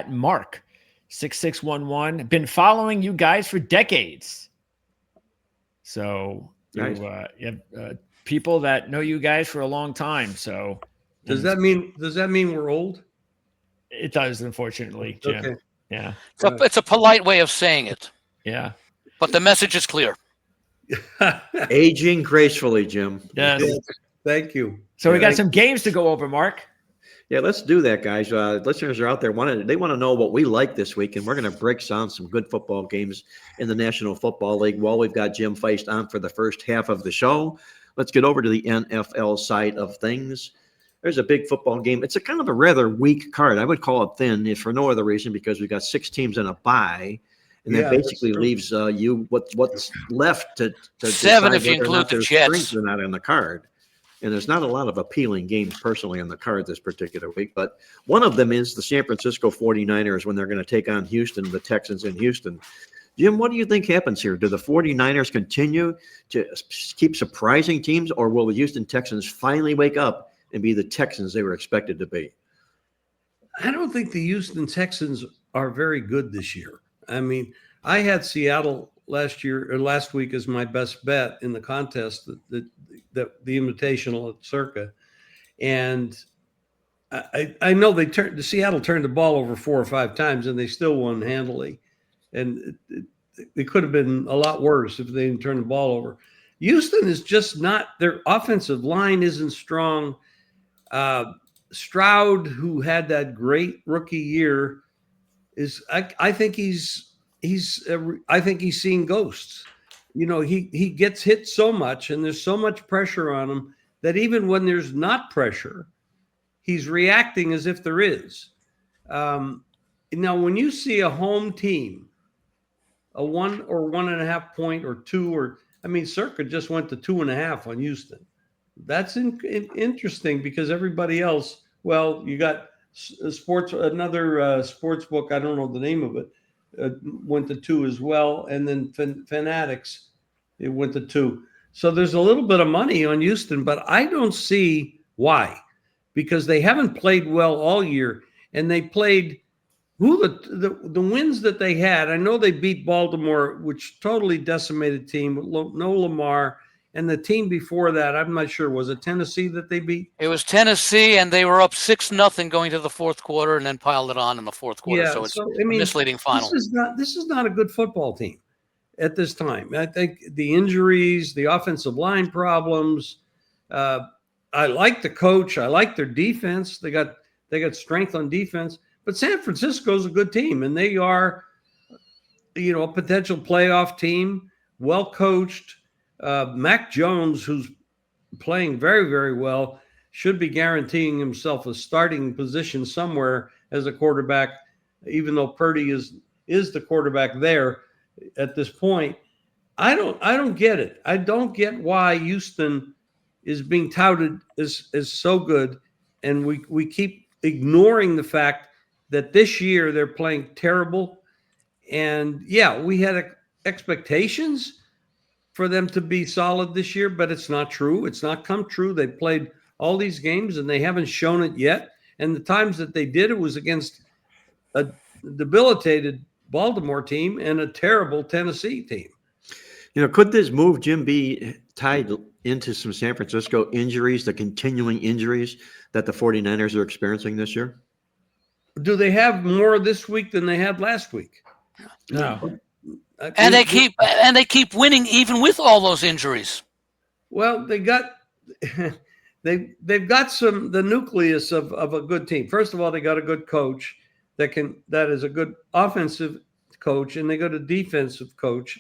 A: Mark 6611. Been following you guys for decades. So
D: nice.
A: you have people that know you guys for a long time. So
B: does that mean we're old?
A: It does, unfortunately, Jim.
B: Okay.
A: Yeah.
C: It's a polite way of saying it.
A: Yeah.
C: But the message is clear.
D: Aging gracefully, Jim.
A: Yes.
B: Thank you.
A: So we got some games to go over, Mark.
D: Yeah, let's do that, guys. Listeners are out there they want to know what we like this week, and we're going to break down some good football games in the National Football League. While we've got Jim Feist on for the first half of the show, let's get over to the NFL side of things. There's a big football game. It's a kind of a rather weak card. I would call it thin, if for no other reason, because we've got 6 teams in a bye, and that basically leaves you what's left to
C: 7 if you include the Jets.
D: They're not on the card. And there's not a lot of appealing games personally on the card this particular week. But one of them is the San Francisco 49ers when they're going to take on Houston, the Texans in Houston. Jim, what do you think happens here? Do the 49ers continue to keep surprising teams, or will the Houston Texans finally wake up and be the Texans they were expected to be?
B: I don't think the Houston Texans are very good this year. I mean, I had Seattle last week as my best bet in the contest, the Invitational at Circa, and I know Seattle turned the ball over 4 or 5 times and they still won handily, and it could have been a lot worse if they didn't turn the ball over. Houston is just not, their offensive line isn't strong. Stroud, who had that great rookie year, I think he's seeing ghosts. He gets hit so much and there's so much pressure on him that even when there's not pressure, he's reacting as if there is. Now, when you see a home team, a 1 or 1.5 point or 2, or Circa just went to 2.5 on Houston. That's interesting because everybody else, well, you got another sports book, I don't know the name of it, went to 2 as well, and then Fanatics, it went to 2. So there's a little bit of money on Houston, but I don't see why, because they haven't played well all year, and they played the wins that they had. I know they beat Baltimore, which totally decimated team, no Lamar. And the team before that, I'm not sure, was it Tennessee that they beat?
C: It was Tennessee, and they were up 6-0 going to the fourth quarter, and then piled it on in the fourth quarter.
B: Yeah,
C: so it's a misleading final.
B: This is not a good football team at this time. I think the injuries, the offensive line problems. I like the coach. I like their defense. They got strength on defense. But San Francisco's a good team, and they are, a potential playoff team, well coached. Mac Jones, who's playing very, very well, should be guaranteeing himself a starting position somewhere as a quarterback, even though Purdy is the quarterback there at this point. I don't get it. I don't get why Houston is being touted as so good, and we keep ignoring the fact that this year they're playing terrible. And yeah, we had expectations for them to be solid this year, but it's not true. It's not come true. They played all these games and they haven't shown it yet. And the times that they did, it was against a debilitated Baltimore team and a terrible Tennessee team.
D: Could this move, Jim, be tied into some San Francisco injuries, the continuing injuries that the 49ers are experiencing this year?
B: Do they have more this week than they had last week?
A: No.
C: And they keep winning even with all those injuries.
B: Well, they've got the nucleus of a good team. First of all, they got a good coach that is a good offensive coach, and they got a defensive coach.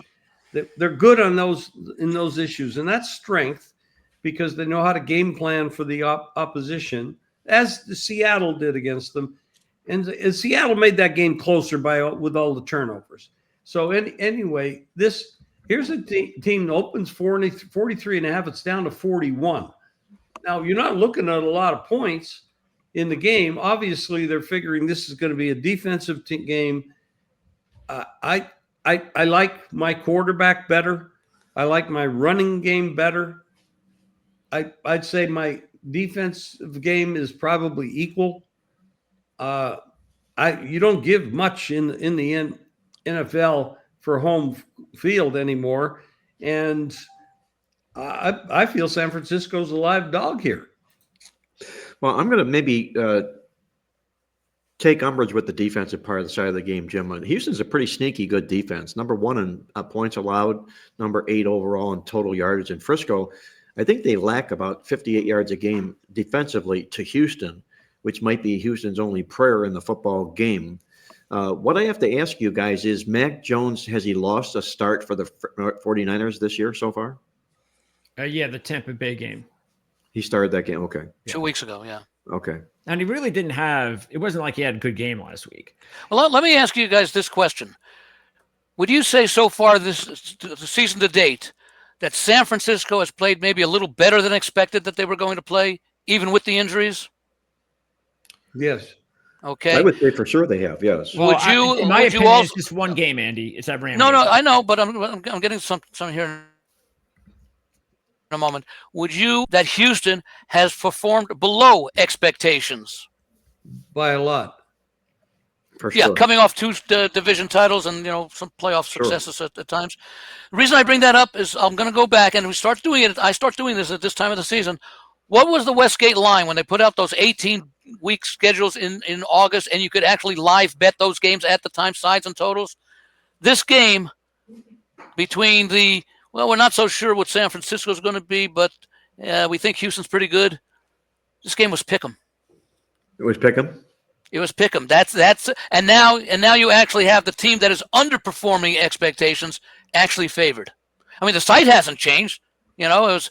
B: They're good in those issues, and that's strength because they know how to game plan for the opposition, as the Seattle did against them. And Seattle made that game closer with all the turnovers. So anyway, here's a team that opens 43.5. It's down to 41. Now, you're not looking at a lot of points in the game. Obviously, they're figuring this is going to be a defensive game. I like my quarterback better. I like my running game better. I'd say my defensive game is probably equal. You don't give much in the NFL for home field anymore, and I feel San Francisco's a live dog here.
D: Well, I'm going to maybe take umbrage with the defensive part of the side of the game, Jim. Houston's a pretty sneaky good defense. Number 1 in points allowed, number 8 overall in total yardage. In Frisco, I think they lack about 58 yards a game defensively to Houston, which might be Houston's only prayer in the football game. What I have to ask you guys is, Mac Jones, has he lost a start for the 49ers this year so far?
A: Yeah, the Tampa Bay game.
D: He started that game. Okay.
C: 2 weeks ago, yeah.
D: Okay.
A: And he really didn't it wasn't like he had a good game last week.
C: Well, let me ask you guys this question. Would you say so far the season to date that San Francisco has played maybe a little better than expected that they were going to play, even with the injuries?
B: Yes.
C: Okay.
D: I would say for sure they have, yes.
A: Well, in my opinion, it's just one game, Andy. It's that Rams.
C: No, I know, but I'm getting some here in a moment. Would you that Houston has performed below expectations?
B: By a lot.
D: For sure.
C: Yeah, coming off 2 division titles and some playoff successes at times. The reason I bring that up is I'm going to go back and I start doing this at this time of the season. What was the Westgate line when they put out those 18-week schedules in August, and you could actually live bet those games at the time, sides and totals? This game between we're not so sure what San Francisco is going to be, but we think Houston's pretty good. This game was pick'em.
D: It was pick'em?
C: It was pick'em. That's and now you actually have the team that is underperforming expectations actually favored. I mean, the site hasn't changed. It was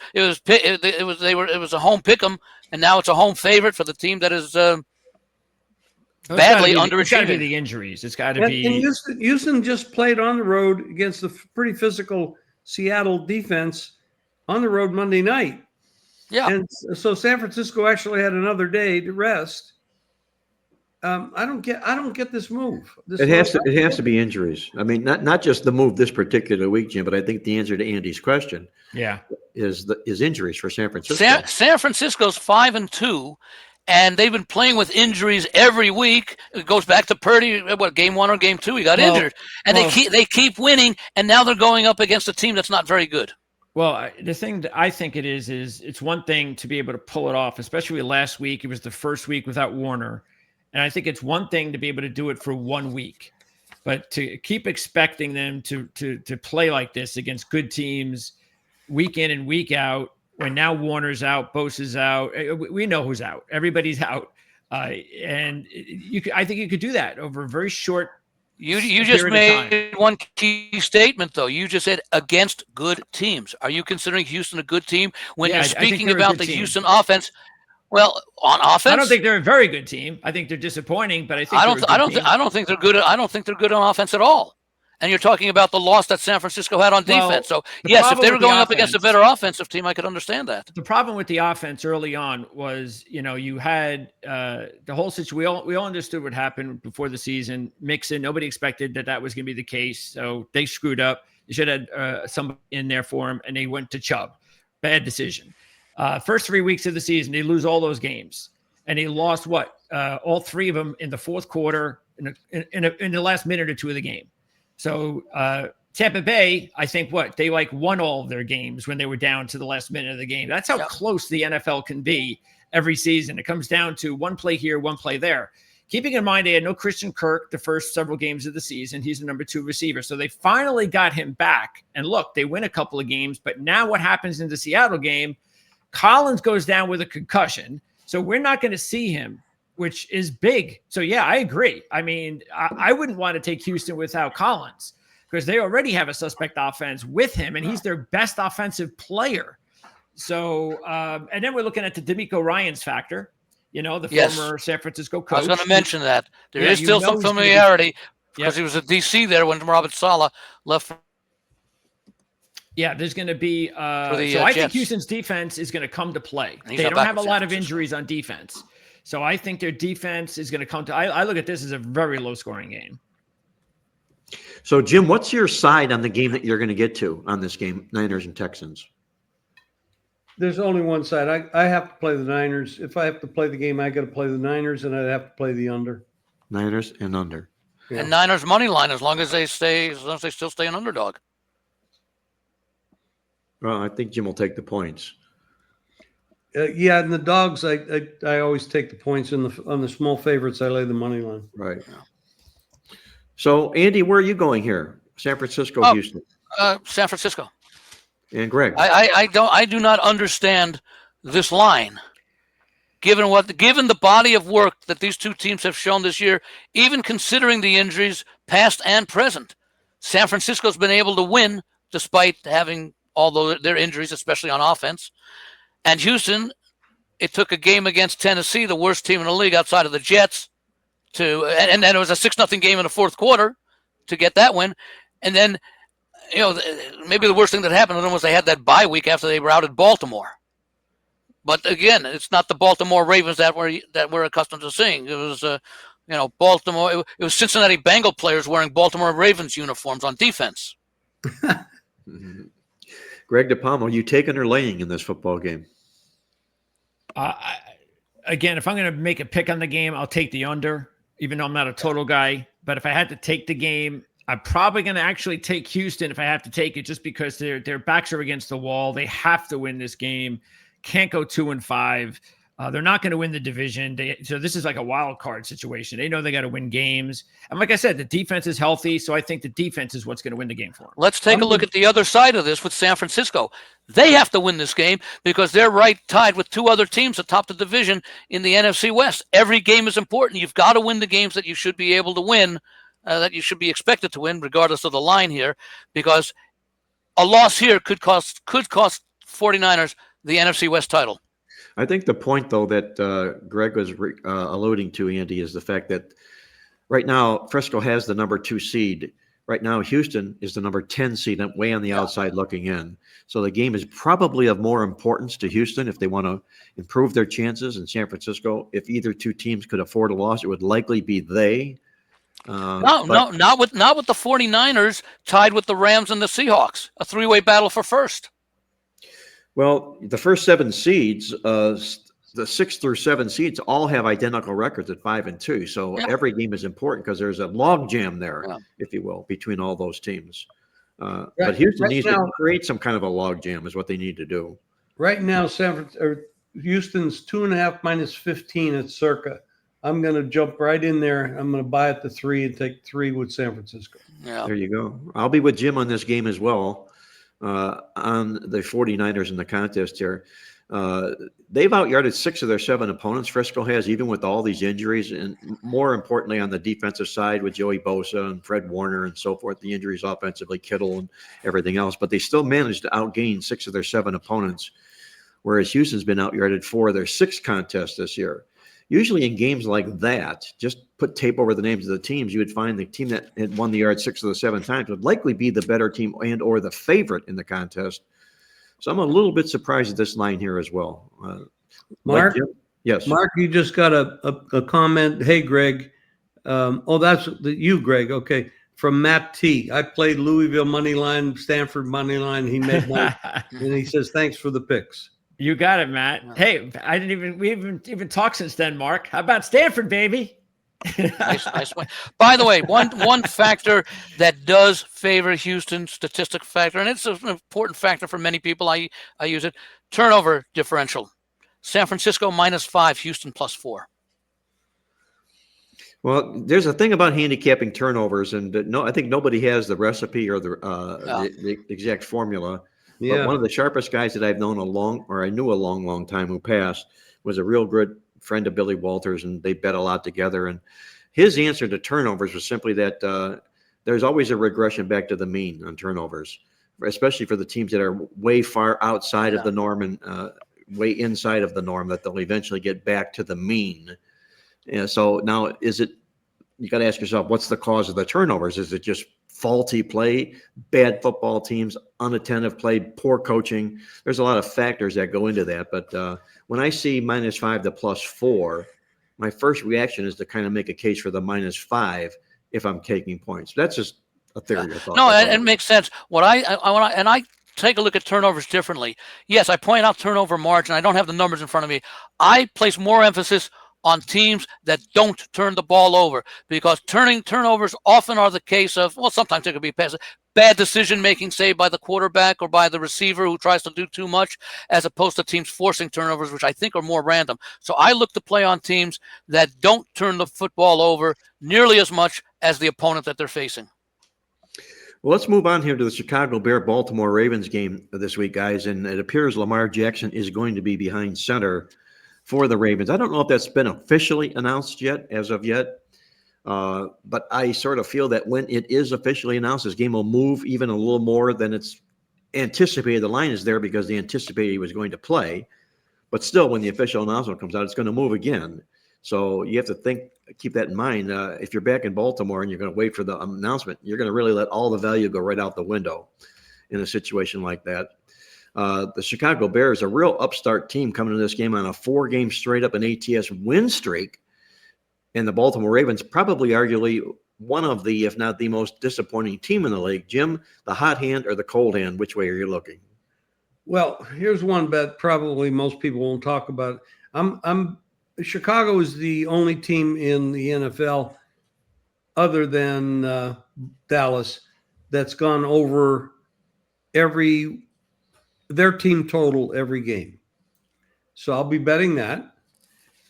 C: a home pick'em, and now it's a home favorite for the team that is badly
A: It's got to be
C: underachieving.
A: the injuries. It's got to be.
B: And Houston just played on the road against a pretty physical Seattle defense on the road Monday night.
C: Yeah.
B: And so San Francisco actually had another day to rest. I don't get this move.
D: It has to be injuries. I mean, not just the move this particular week, Jim, but I think the answer to Andy's question, is injuries for San Francisco.
C: San Francisco's 5-2, and they've been playing with injuries every week. It goes back to Purdy. What, game 1 or game 2, he got injured, and they keep winning, and now they're going up against a team that's not very good.
A: Well, the thing that I think it is it's one thing to be able to pull it off, especially last week. It was the first week without Warner. And I think it's one thing to be able to do it for 1 week, but to keep expecting them to play like this against good teams week in and week out, when now Warner's out, Bosa's out, we know who's out. Everybody's out. And I think you could do that over a very short
C: You just made one key statement, though. You just said against good teams. Are you considering Houston a good team when you're speaking about the Houston offense? Well, on offense,
A: I don't think they're a very good team. I think they're disappointing, but I think
C: I don't think they're good. I don't think they're good on offense at all. And you're talking about the loss that San Francisco had on defense. So yes, if they were going up against a better offensive team, I could understand that. The
A: problem with the offense early on was, you had the whole situation. We all understood what happened before the season. Mixon, nobody expected that was going to be the case. So they screwed up. They should have had somebody in there for him, and they went to Chubb. Bad decision. First 3 weeks of the season, they lose all those games, and they lost all 3 of them in the fourth quarter in the last minute or 2 of the game. So Tampa Bay, I think they won all of their games when they were down to the last minute of the game. That's how close the NFL can be every season. It comes down to one play here, one play there. Keeping in mind they had no Christian Kirk the first several games of the season. He's the number 2 receiver. So they finally got him back. And look, they win a couple of games. But now what happens in the Seattle game? Collins goes down with a concussion, so we're not going to see him, which is big. So, yeah, I agree. I mean, I wouldn't want to take Houston without Collins because they already have a suspect offense with him, and he's their best offensive player. So, and then we're looking at the D'Amico Ryans factor, former San Francisco coach.
C: I was going to mention that. There is still some familiarity because he was a DC there when Robert Saleh left.
A: Yeah, there's going to be I think Houston's defense is going to come to play. They don't have a lot of injuries on defense. So I think their defense is going to come to – I look at this as a very low-scoring game.
D: So, Jim, what's your side on the game that you're going to get to on this game, Niners and Texans?
B: There's only one side. I have to play the Niners. If I have to play the game, I got to play the Niners, and I'd have to play the under.
D: Niners and under.
C: Yeah. And Niners money line as long as they still stay an underdog.
D: Well, I think Jim will take the points.
B: And the dogs, I always take the points on the small favorites. I lay the money line.
D: Right. So, Andy, where are you going here? San Francisco, Houston.
C: San Francisco.
D: And Greg.
C: I do not understand this line. Given the body of work that these two teams have shown this year, even considering the injuries past and present, San Francisco's been able to win despite having all their injuries, especially on offense. And Houston, it took a game against Tennessee, the worst team in the league outside of the Jets, and then it was a 6-0 game in the fourth quarter to get that win. And then, maybe the worst thing that happened to them was they had that bye week after they routed Baltimore. But again, it's not the Baltimore Ravens that we're accustomed to seeing. It was, Baltimore. It was Cincinnati Bengal players wearing Baltimore Ravens uniforms on defense.
D: Greg DePalma, are you taking or laying in this football game?
A: Again, if I'm going to make a pick on the game, I'll take the under, even though I'm not a total guy. But if I had to take the game, I'm probably going to actually take Houston if I have to take it, just because their backs are against the wall. They have to win this game. Can't go 2-5. They're not going to win the division. So this is like a wild card situation. They know they got to win games. And like I said, the defense is healthy. So I think the defense is what's going to win the game for them.
C: Let's take a look at the other side of this with San Francisco. They have to win this game because they're right tied with 2 other teams atop the division in the NFC West. Every game is important. You've got to win the games that you should be able to win, that you should be expected to win, regardless of the line here, because a loss here could cost 49ers the NFC West title.
D: I think the point, though, that Greg was alluding to, Andy, is the fact that right now Frisco has the number 2 seed. Right now, Houston is the number 10 seed, way on the outside looking in. So the game is probably of more importance to Houston if they want to improve their chances. In San Francisco, if either two teams could afford a loss, it would likely be they.
C: Not with the 49ers tied with the Rams and the Seahawks. A 3-way battle for first.
D: Well, the first 7 seeds, the 6 through 7 seeds all have identical records at 5-2. So every game is important because there's a log jam there, if you will, between all those teams. But Houston needs to create some kind of a log jam is what they need to do.
B: Right now, Houston's 2.5 minus 15 at circa. I'm going to jump right in there. I'm going to buy at the 3 and take 3 with San Francisco.
C: Yeah.
D: There you go. I'll be with Jim on this game as well, on the 49ers in the contest here. They've out-yarded 6 of their 7 opponents. Frisco has, even with all these injuries, and more importantly on the defensive side with Joey Bosa and Fred Warner and so forth, the injuries offensively, Kittle and everything else. But they still managed to outgain 6 of their 7 opponents, whereas Houston's been out-yarded 4 of their 6 contests this year. Usually in games like that, just put tape over the names of the teams, you would find the team that had won the yard 6 of the 7 times would likely be the better team and or the favorite in the contest. So I'm a little bit surprised at this line here as well.
B: Mark?
D: Yes.
B: Mark, you just got a comment. Hey, Greg. That's you, Greg. Okay. From Matt T. I played Louisville money line, Stanford money line. He made money. And he says, thanks for the picks.
A: You got it, Matt. Hey, we haven't even talked since then, Mark. How about Stanford, baby?
C: nice one. By the way, one factor that does favor Houston, statistic factor, and it's an important factor for many people. I use it. Turnover differential. San Francisco -5, Houston +4.
D: Well, there's a thing about handicapping turnovers, and I think nobody has the recipe or the exact formula. Yeah. But one of the sharpest guys that I've known I knew a long time who passed was a real good friend of Billy Walters, and they bet a lot together. And his answer to turnovers was simply that there's always a regression back to the mean on turnovers, especially for the teams that are way far outside of the norm and way inside of the norm, that they'll eventually get back to the mean. And so now you got to ask yourself, what's the cause of the turnovers? Is it just faulty play, bad football teams, unattentive play, poor coaching? There's a lot of factors that go into that. But when I see -5 to +4, my first reaction is to kind of make a case for the -5 if I'm taking points. That's just a theory.
C: No, it makes sense. What I take a look at turnovers differently. Yes, I point out turnover margin. I don't have the numbers in front of me. I place more emphasis on teams that don't turn the ball over, because turnovers often are the case of, well, sometimes it could be bad decision making, say by the quarterback or by the receiver who tries to do too much, as opposed to teams forcing turnovers, which I think are more random. So I look to play on teams that don't turn the football over nearly as much as the opponent that they're facing.
D: Well, let's move on here to the Chicago Baltimore Ravens game this week, guys. And it appears Lamar Jackson is going to be behind center for the Ravens. I don't know if that's been officially announced yet, as of yet. But I sort of feel that when it is officially announced, this game will move even a little more than it's anticipated. The line is there because they anticipated he was going to play. But still, when the official announcement comes out, it's going to move again. So you have to keep that in mind. If you're back in Baltimore and you're going to wait for the announcement, you're going to really let all the value go right out the window in a situation like that. The Chicago Bears, a real upstart team coming into this game on a 4-game straight up an ATS win streak. And the Baltimore Ravens, probably arguably one of the, if not the most disappointing team in the league. Jim, the hot hand or the cold hand, which way are you looking?
B: Well, here's one bet probably most people won't talk about. Chicago is the only team in the NFL other than Dallas that's gone over their team total every game. So I'll be betting that.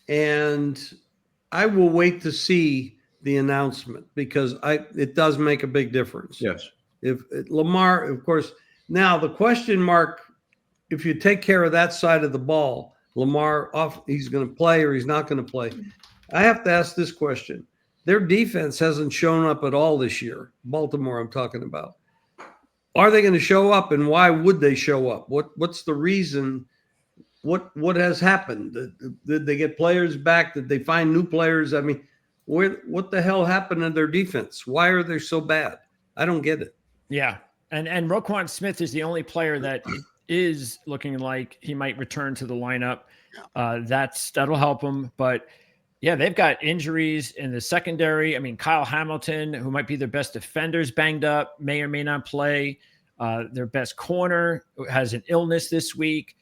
B: And I will wait to see the announcement because it does make a big difference.
D: Yes.
B: If Lamar, of course, now the question mark, if you take care of that side of the ball, Lamar he's going to play or he's not going to play. I have to ask this question. Their defense hasn't shown up at all this year. Baltimore, I'm talking about. Are they going to show up, and why would they show up? What's the reason what has happened? Did they get players back? Did they find new players? I mean, what the hell happened to their defense? Why are they so bad? I don't get it.
A: Yeah. And Roquan Smith is the only player that is looking like he might return to the lineup. That'll help them. But yeah, they've got injuries in the secondary. I mean, Kyle Hamilton, who might be their best defenders, banged up, may or may not play. Their best corner has an illness this week.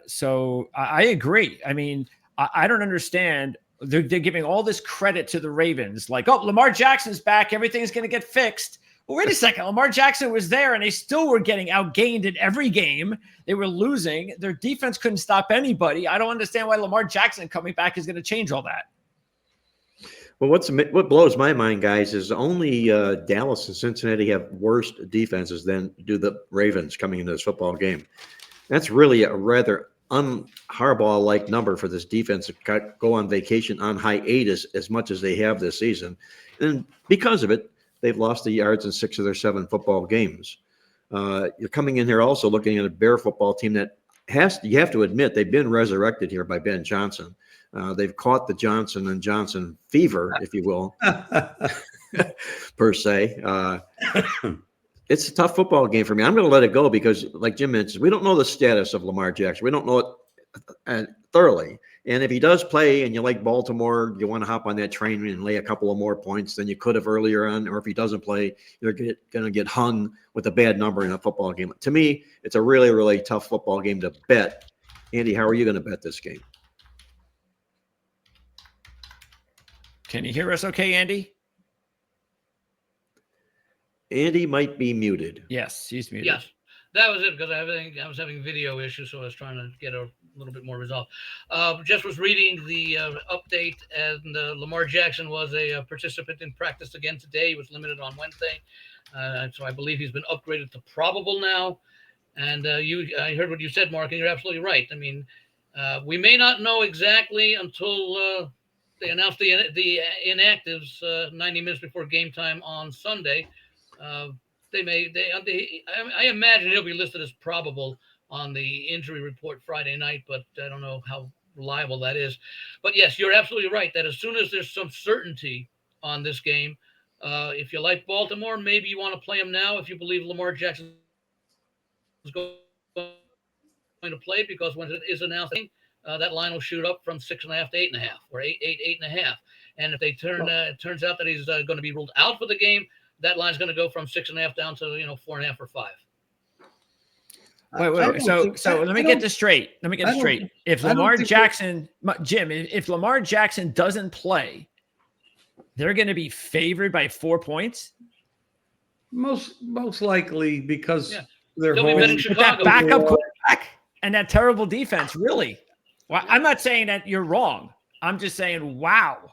A: So I agree. I mean, I don't understand. They're giving all this credit to the Ravens. Like, oh, Lamar Jackson's back. Everything's going to get fixed. Well, wait a second. Lamar Jackson was there, and they still were getting outgained in every game. They were losing. Their defense couldn't stop anybody. I don't understand why Lamar Jackson coming back is going to change all that.
D: Well, what blows my mind, guys, is only Dallas and Cincinnati have worse defenses than do the Ravens coming into this football game. That's really a rather Harbaugh-like number for this defense to go on vacation on hiatus as much as they have this season. And because of it, they've lost the yards in 6 of their 7 football games. You're coming in here also looking at a Bear football team that you have to admit, they've been resurrected here by Ben Johnson. They've caught the Johnson and Johnson fever, if you will, per se. It's a tough football game for me. I'm going to let it go because, like Jim mentioned, we don't know the status of Lamar Jackson. We don't know it thoroughly. And if he does play and you like Baltimore, you want to hop on that train and lay a couple of more points than you could have earlier on. Or if he doesn't play, you're going to get hung with a bad number in a football game. To me, it's a really, really tough football game to bet. Andy, how are you going to bet this game?
A: Can you hear us okay, Andy?
B: Andy might be muted.
A: Yes, he's muted.
C: Yes, that was it because I was having video issues, so I was trying to get a little bit more resolved. Just was reading the update, and Lamar Jackson was a participant in practice again today. He was limited on Wednesday, so I believe he's been upgraded to probable now. And I heard what you said, Mark, and you're absolutely right. I mean, we may not know exactly until they announce the inactives 90 minutes before game time on Sunday. I imagine he'll be listed as probable on the injury report Friday night, but I don't know how reliable that is. But yes, you're absolutely right that as soon as there's some certainty on this game, if you like Baltimore, maybe you want to play him now if you believe Lamar Jackson is going to play, because when it is announced, that line will shoot up from 6.5 to 8.5 or 8.5. And if they it turns out that he's going to be ruled out for the game, that line's going to go from 6.5 down to 4.5 or 5.
A: Wait. So let me get this straight. If Lamar Jackson, Jim, if Lamar Jackson doesn't play, they're going to be favored by 4 points.
B: Most likely because they're
C: home.
A: With that backup quarterback and that terrible defense, really. Well, I'm not saying that you're wrong. I'm just saying, wow.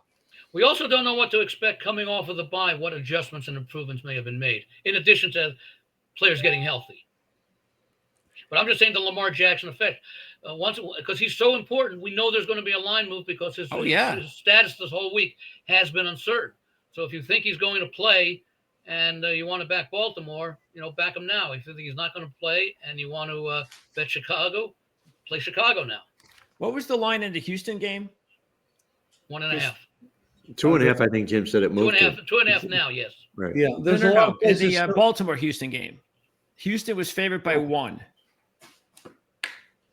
C: We also don't know what to expect coming off of the bye, what adjustments and improvements may have been made, in addition to players getting healthy. But I'm just saying the Lamar Jackson effect. Because he's so important, we know there's going to be a line move because his status this whole week has been uncertain. So if you think he's going to play and you want to back Baltimore, back him now. If you think he's not going to play and you want to bet Chicago, play Chicago now.
A: What was the line in the Houston game?
C: 1.5.
D: 2.5, I think Jim said it moved.
C: 2.5 now, yes.
D: Right.
B: Yeah. There's
A: a lot in the Baltimore-Houston game. Houston was favored by 1.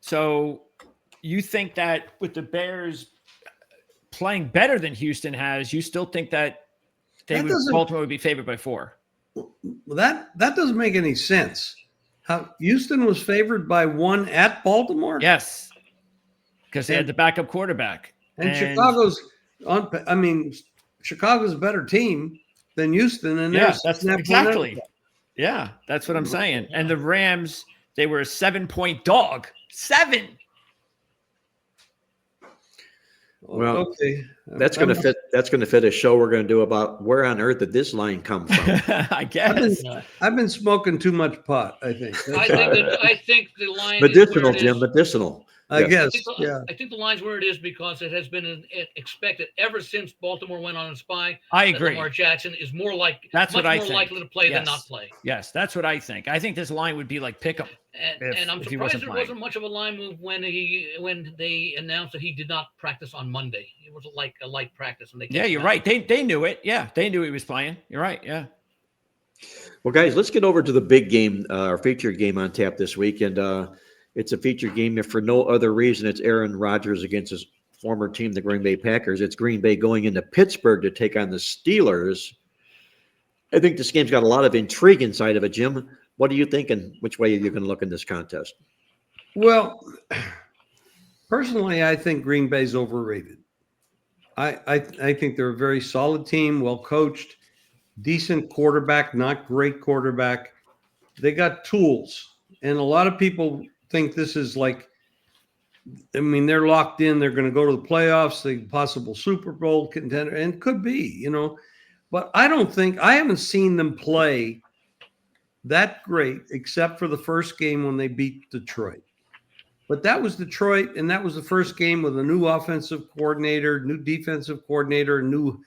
A: So you think that with the Bears playing better than Houston has, you still think that Baltimore would be favored by 4?
B: Well, that doesn't make any sense. How Houston was favored by 1 at Baltimore?
A: Yes, because they had the backup quarterback.
B: And Chicago's a better team than Houston. And
A: that's exactly. Yeah, that's what I'm saying. And the Rams, they were a 7-point dog. 7.
D: Well, okay. That's going to fit. That's going to fit a show we're going to do about where on earth did this line come from.
A: I guess
B: I've been smoking too much pot. I think.
C: I think the line
D: medicinal, Jim. Medicinal.
B: I guess.
C: I think the line's where it is because it has been expected ever since Baltimore went on a spy.
A: I agree.
C: Lamar Jackson is more likely to play than not play.
A: Yes, that's what I think. I think this line would be like pick 'em.
C: And I'm surprised there wasn't much of a line move when they announced that he did not practice on Monday. It was like a light practice, and
A: you're right. They knew it. Yeah, they knew he was playing. You're right. Yeah.
D: Well, guys, let's get over to the big game, our featured game on tap this week, and it's a featured game if for no other reason. It's Aaron Rodgers against his former team, the Green Bay Packers. It's Green Bay going into Pittsburgh to take on the Steelers. I think this game's got a lot of intrigue inside of it, Jim. What do you think, and which way are you going to look in this contest?
B: Well, personally, I think Green Bay's overrated. I think they're a very solid team, well coached, decent quarterback, not great quarterback. They got tools, and a lot of people think this is like, I mean, they're locked in. They're going to go to the playoffs, the possible Super Bowl contender, and could be, But I haven't seen them play that great except for the first game when they beat Detroit. But that was Detroit, and that was the first game with a new offensive coordinator, new defensive coordinator, new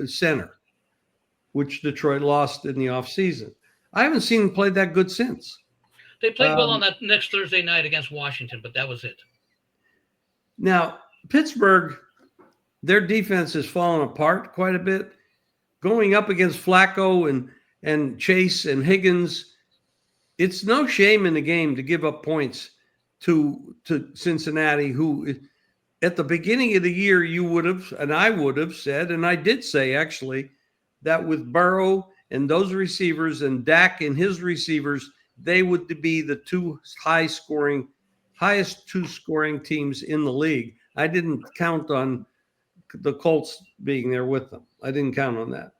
B: center, which Detroit lost in the offseason. I haven't seen them play that good since.
C: They played well on that next Thursday night against Washington, but that was it.
B: Now, Pittsburgh, their defense has fallen apart quite a bit. Going up against Flacco and Chase and Higgins, it's no shame in the game to give up points to Cincinnati, who at the beginning of the year you would have, and I would have said, and I did say actually, that with Burrow and those receivers and Dak and his receivers, they would be the highest two scoring teams in the league. I didn't count on the Colts being there with them. I didn't count on that.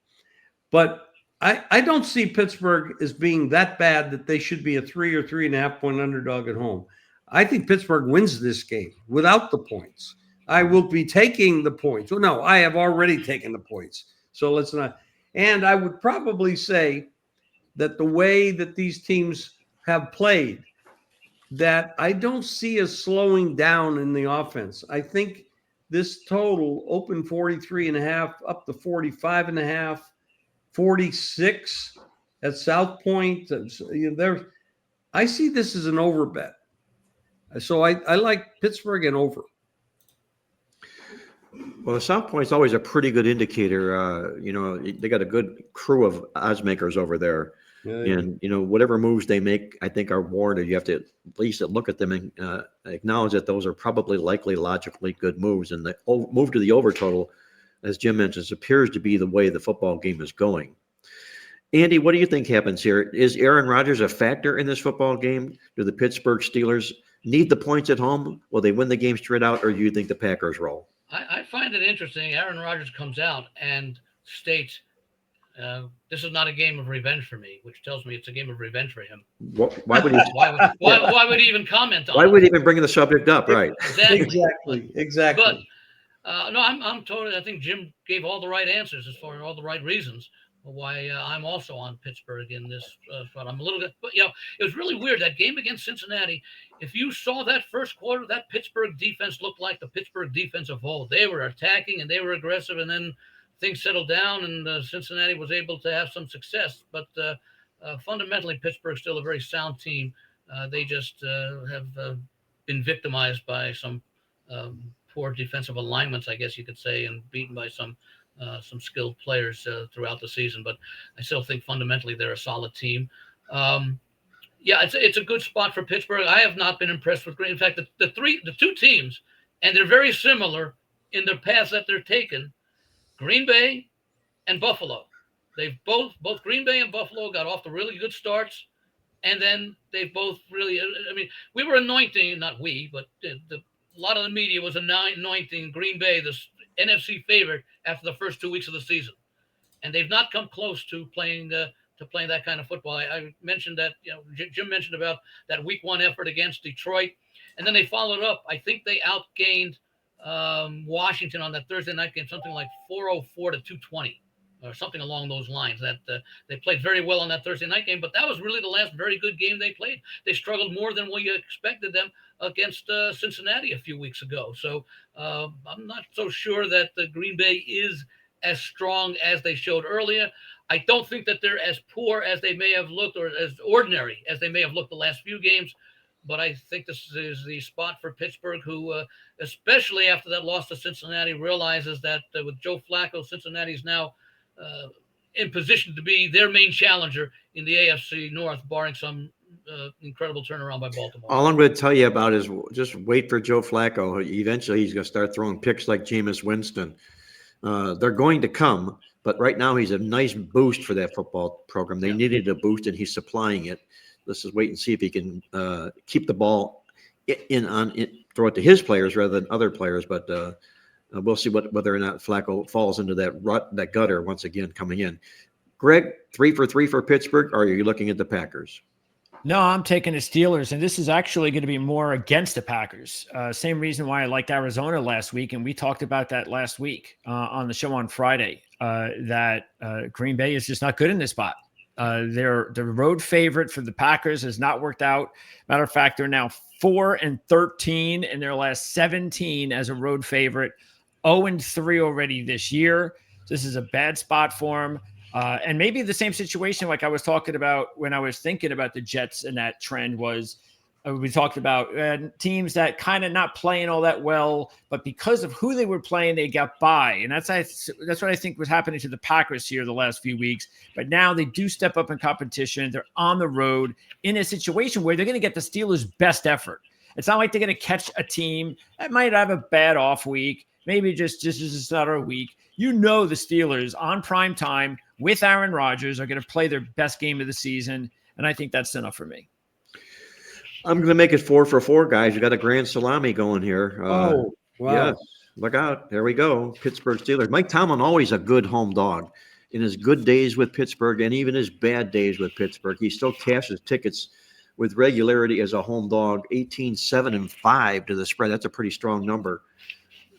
B: But I don't see Pittsburgh as being that bad that they should be a 3 or 3.5 point underdog at home. I think Pittsburgh wins this game without the points. I will be taking the points. Well, no, I have already taken the points. So let's not. And I would probably say that the way that these teams have played, that I don't see a slowing down in the offense. I think this total open 43.5 up to 45.5, 46 at South Point. I see this as an over bet. So I like Pittsburgh and over.
D: Well, the South Point's always a pretty good indicator. They got a good crew of odds makers over there. Yeah. And, whatever moves they make, I think are warranted. You have to at least look at them and acknowledge that those are probably likely logically good moves. And the move to the over total, as Jim mentions, appears to be the way the football game is going. Andy, what do you think happens here? Is Aaron Rodgers a factor in this football game? Do the Pittsburgh Steelers need the points at home? Will they win the game straight out, or do you think the Packers roll?
C: I find it interesting. Aaron Rodgers comes out and states, this is not a game of revenge for me, which tells me it's a game of revenge for him.
D: Why would he?
C: why would he even comment on it?
D: Why would he even bring the subject up? Right.
C: Exactly. But no, I'm totally. I think Jim gave all the right answers as far as all the right reasons why I'm also on Pittsburgh in this front. I'm a little bit, but it was really weird that game against Cincinnati. If you saw that first quarter, that Pittsburgh defense looked like the Pittsburgh defense of old. They were attacking and they were aggressive, and then things settled down, and Cincinnati was able to have some success. But fundamentally, Pittsburgh's still a very sound team. They just have been victimized by some poor defensive alignments, I guess you could say, and beaten by some skilled players throughout the season. But I still think fundamentally they're a solid team. It's a good spot for Pittsburgh. I have not been impressed with Green. In fact, the two teams, and they're very similar in their paths that they're taken. Green Bay and Buffalo. They've both Green Bay and Buffalo got off to really good starts, and then they've both really. I mean, we were anointing, not we, but a lot of the media was anointing Green Bay the NFC favorite after the first 2 weeks of the season, and they've not come close to playing that kind of football. I mentioned that, Jim mentioned about that week one effort against Detroit, and then they followed up. I think they outgained Washington on that Thursday night game, something like 404 to 220.
E: or something along those lines. That they played very well on that Thursday night game, but that was really the last very good game they played. They struggled more than we expected them against Cincinnati a few weeks ago. So I'm not so sure that the Green Bay is as strong as they showed earlier. I don't think that they're as poor as they may have looked, or as ordinary as they may have looked the last few games. But I think this is the spot for Pittsburgh, who, especially after that loss to Cincinnati, realizes that with Joe Flacco, Cincinnati's now in position to be their main challenger in the AFC North, barring some incredible turnaround by Baltimore.
D: All I'm going to tell you about is just wait for Joe Flacco. Eventually, he's going to start throwing picks like Jameis Winston. They're going to come, but right now he's a nice boost for that football program. They needed a boost, and he's supplying it. Let's just wait and see if he can keep the ball throw it to his players rather than other players. But we'll see whether or not Flacco falls into that gutter once again coming in. Greg, 3 for 3 for Pittsburgh, or are you looking at the Packers?
A: No, I'm taking the Steelers, and this is actually going to be more against the Packers. Same reason why I liked Arizona last week, and we talked about that last week on the show on Friday, that Green Bay is just not good in this spot. The road favorite for the Packers has not worked out. Matter of fact, they're now 4-13 in their last 17 as a road favorite, 0-3 already this year. This is a bad spot for them. And maybe the same situation like I was talking about when I was thinking about the Jets, and that trend was we talked about teams that kind of not playing all that well, but because of who they were playing, they got by. And that's what I think was happening to the Packers here the last few weeks. But now they do step up in competition. They're on the road in a situation where they're going to get the Steelers' best effort. It's not like they're going to catch a team that might have a bad off week, maybe just another week. You know the Steelers on prime time with Aaron Rodgers are going to play their best game of the season, and I think that's enough for me.
D: I'm going to make it 4 for 4, guys. You got a grand salami going here.
B: Wow.
D: Yes, look out. There we go. Pittsburgh Steelers. Mike Tomlin, always a good home dog. In his good days with Pittsburgh and even his bad days with Pittsburgh, he still cashes tickets with regularity as a home dog. 18-7-5 to the spread. That's a pretty strong number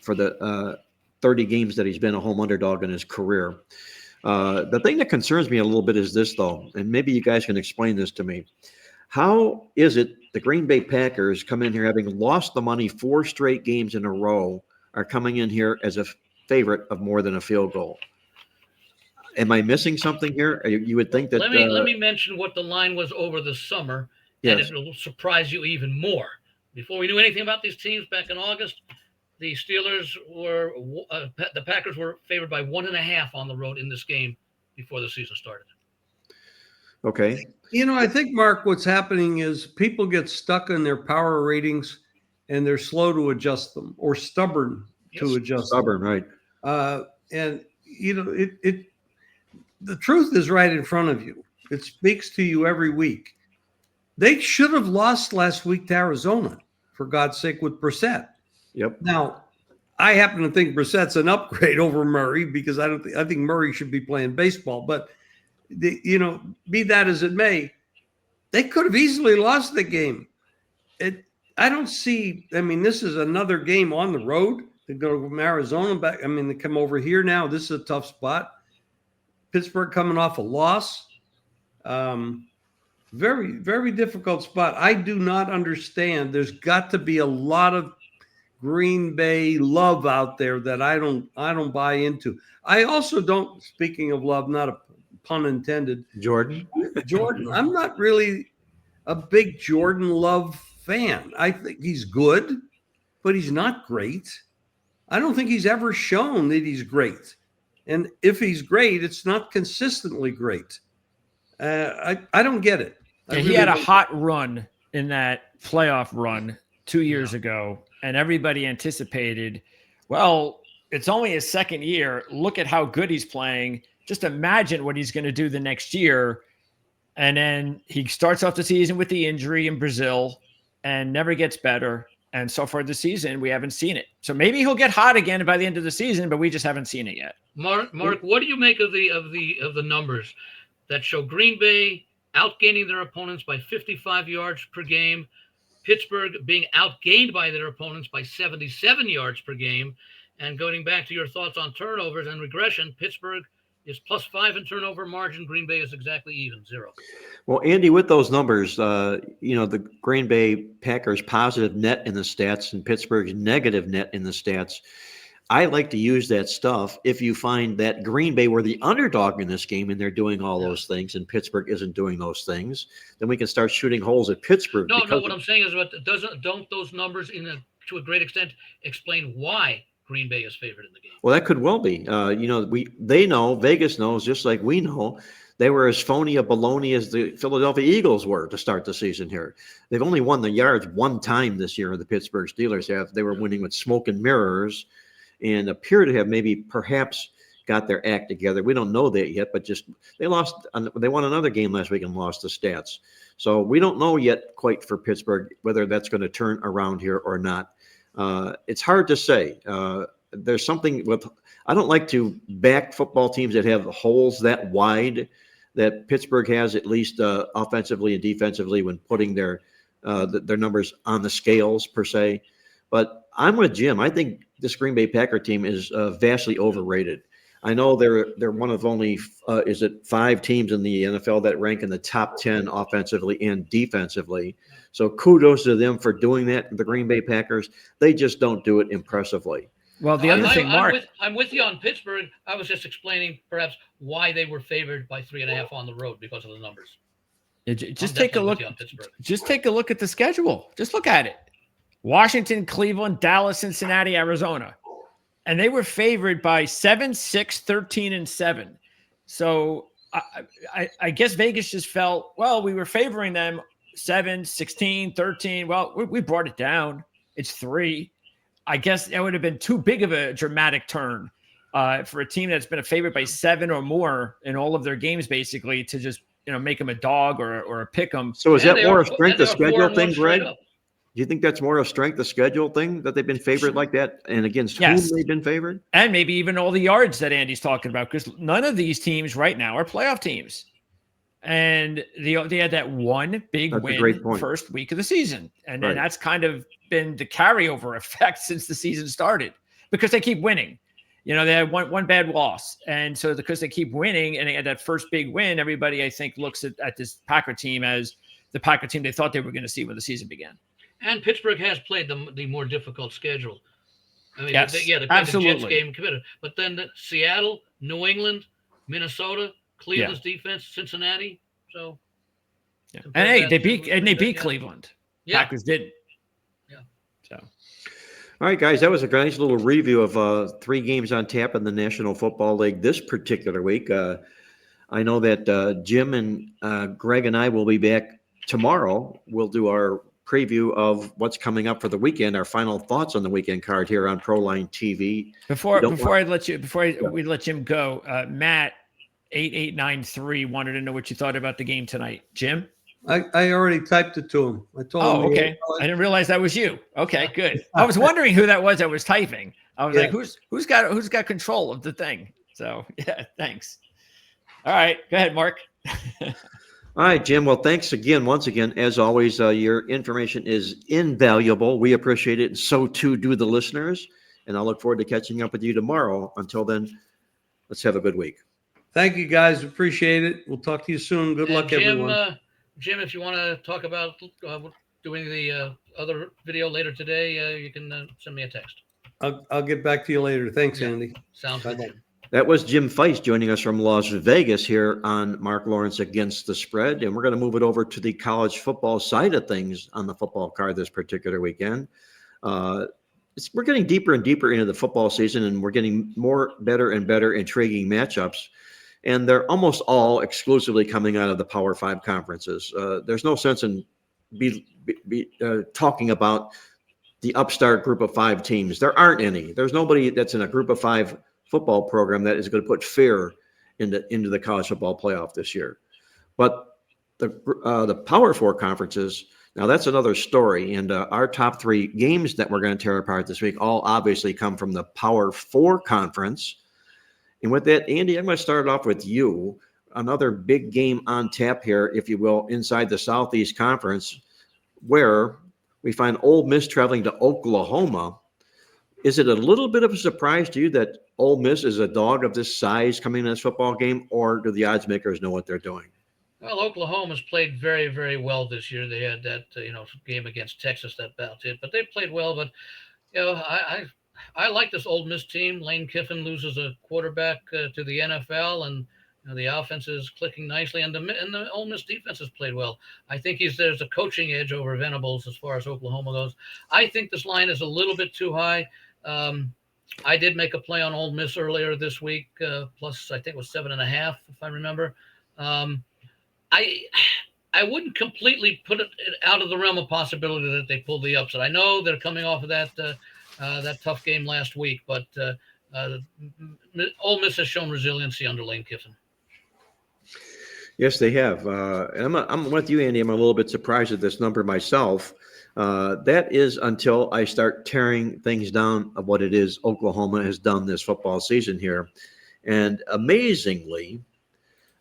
D: for the 30 games that he's been a home underdog in his career. The thing that concerns me a little bit is this, though, and maybe you guys can explain this to me. How is it the Green Bay Packers come in here having lost the money 4 straight games in a row, are coming in here as a favorite of more than a field goal? Am I missing something here? You would think that.
E: Let me mention what the line was over the summer, and it will surprise you even more. Before we knew anything about these teams back in August, the Packers were favored by 1.5 on the road in this game before the season started.
D: Okay.
B: I think, Mark, what's happening is people get stuck in their power ratings and they're slow to adjust them, or stubborn to adjust
D: Stubborn,
B: them.
D: right.
B: And the truth is right in front of you. It speaks to you every week. They should have lost last week to Arizona, for God's sake, with Brissett.
D: Yep.
B: Now, I happen to think Brissett's an upgrade over Murray, because I think Murray should be playing baseball. But be that as it may, they could have easily lost the game. I don't see. I mean, this is another game on the road. They go from Arizona back. I mean, they come over here now. This is a tough spot. Pittsburgh coming off a loss. Very, very difficult spot. I do not understand. There's got to be a lot of Green Bay love out there that I don't buy into. I also don't, speaking of love, not a pun intended.
D: Jordan,
B: I'm not really a big Jordan Love fan. I think he's good, but he's not great. I don't think he's ever shown that he's great. And if he's great, it's not consistently great. I don't get it.
A: He had a hot run in that playoff run 2 years ago, and everybody anticipated, well, it's only his second year. Look at how good he's playing. Just imagine what he's going to do the next year. And then he starts off the season with the injury in Brazil and never gets better. And so far this season, we haven't seen it. So maybe he'll get hot again by the end of the season, but we just haven't seen it yet.
E: Mark, what do you make of the numbers that show Green Bay outgaining their opponents by 55 yards per game, Pittsburgh being outgained by their opponents by 77 yards per game, and going back to your thoughts on turnovers and regression, Pittsburgh is +5 in turnover margin. Green Bay is exactly even, 0.
D: Well, Andy, with those numbers, the Green Bay Packers positive net in the stats and Pittsburgh's negative net in the stats. I like to use that stuff. If you find that Green Bay were the underdog in this game and they're doing all those things and Pittsburgh isn't doing those things, then we can start shooting holes at Pittsburgh.
E: No, what I'm saying is, don't those numbers to a great extent explain why Green Bay is favored in the game?
D: Well, that could well be. They know, Vegas knows, just like we know, they were as phony a baloney as the Philadelphia Eagles were to start the season here. They've only won the yards one time this year, the Pittsburgh Steelers have. They were winning with smoke and mirrors and appear to have perhaps got their act together. We don't know that yet, but they won another game last week and lost the stats. So we don't know yet quite for Pittsburgh whether that's going to turn around here or not. It's hard to say. There's something I don't like to back football teams that have holes that wide that Pittsburgh has, at least offensively and defensively, when putting their numbers on the scales per se. But I'm with Jim. I think this Green Bay Packer team is vastly overrated. I know they're one of only 5 teams in the NFL that rank in the top 10 offensively and defensively. So kudos to them for doing that. The Green Bay Packers, they just don't do it impressively.
A: Well, the other thing, Mark,
E: I'm with you on Pittsburgh. I was just explaining perhaps why they were favored by 3.5 on the road because of the numbers.
A: Just take a look. Just take a look at the schedule. Just look at it. Washington, Cleveland, Dallas, Cincinnati, Arizona. And they were favored by 7, 6, 13, and 7. So I guess Vegas just felt, well, we were favoring them 7, 16, 13. Well, we brought it down. It's 3. I guess that would have been too big of a dramatic turn for a team that's been a favorite by 7 or more in all of their games, basically, to just make them a dog or a pick 'em.
D: So is that more a strength of schedule thing, Greg? Do you think that's more a strength of schedule thing that they've been favored like that, and against whom they've been favored?
A: And maybe even all the yards that Andy's talking about, because none of these teams right now are playoff teams. And they had that one big win first week of the season. And then that's kind of been the carryover effect since the season started because they keep winning. They had one bad loss. And so because they keep winning and they had that first big win, everybody, I think, looks at this Packer team as the Packer team they thought they were going to see when the season began.
E: And Pittsburgh has played the more difficult schedule. I mean,
A: yes,
E: they played
A: absolutely.
E: the Jets game committed. But then Seattle, New England, Minnesota, Cleveland's defense, Cincinnati. So,
A: and hey, they beat Cleveland.
E: Yeah.
A: Packers didn't.
E: Yeah.
A: So,
D: all right, guys, that was a nice little review of 3 games on tap in the National Football League this particular week. I know that Jim and Greg and I will be back tomorrow. We'll do our preview of what's coming up for the weekend, our final thoughts on the weekend card here on Proline TV.
A: Before we let Jim go, Matt 8893 wanted to know what you thought about the game tonight. Jim?
B: I already typed it to him. I told him.
A: Oh, okay. I didn't realize that was you. Okay, good. I was wondering who that was that was typing. I was like, who's got control of the thing? So yeah, thanks. All right, go ahead, Mark.
D: All right, Jim. Well, thanks once again. As always, your information is invaluable. We appreciate it, and so too do the listeners. And I look forward to catching up with you tomorrow. Until then, let's have a good week.
B: Thank you, guys. Appreciate it. We'll talk to you soon. Good luck, everyone.
E: Jim, if you want to talk about doing the other video later today, you can send me a text.
B: I'll get back to you later. Thanks, Andy.
E: Sounds good.
D: That was Jim Feist joining us from Las Vegas here on Marc Lawrence Against the Spread. And we're going to move it over to the college football side of things on the football card this particular weekend. We're getting deeper and deeper into the football season, and we're getting better and better intriguing matchups. And they're almost all exclusively coming out of the Power 5 conferences. There's no sense in talking about the upstart group of 5 teams. There aren't any. There's nobody that's in a group of 5 football program that is going to put fear into the college football playoff this year. But the Power 4 conferences, now that's another story. And our top 3 games that we're going to tear apart this week all obviously come from the Power 4 conference. And with that, Andy, I'm going to start off with you. Another big game on tap here, if you will, inside the Southeast Conference, where we find Ole Miss traveling to Oklahoma. Is it a little bit of a surprise to you that Ole Miss is a dog of this size coming in this football game, or do the odds makers know what they're doing?
E: Well, Oklahoma's played very, very well this year. They had that game against Texas that about it, but they played well. But I like this Ole Miss team. Lane Kiffin loses a quarterback to the NFL, and the offense is clicking nicely, and the Ole Miss defense has played well. I think there's a coaching edge over Venables as far as Oklahoma goes. I think this line is a little bit too high. I did make a play on Ole Miss earlier this week, plus I think it was 7.5, if I remember. I wouldn't completely put it out of the realm of possibility that they pull the upset. I know they're coming off of that tough game last week, but Ole Miss has shown resiliency under Lane Kiffin.
D: Yes, they have. And I'm with you, Andy. I'm a little bit surprised at this number myself. That is until I start tearing things down of what it is Oklahoma has done this football season here. And amazingly,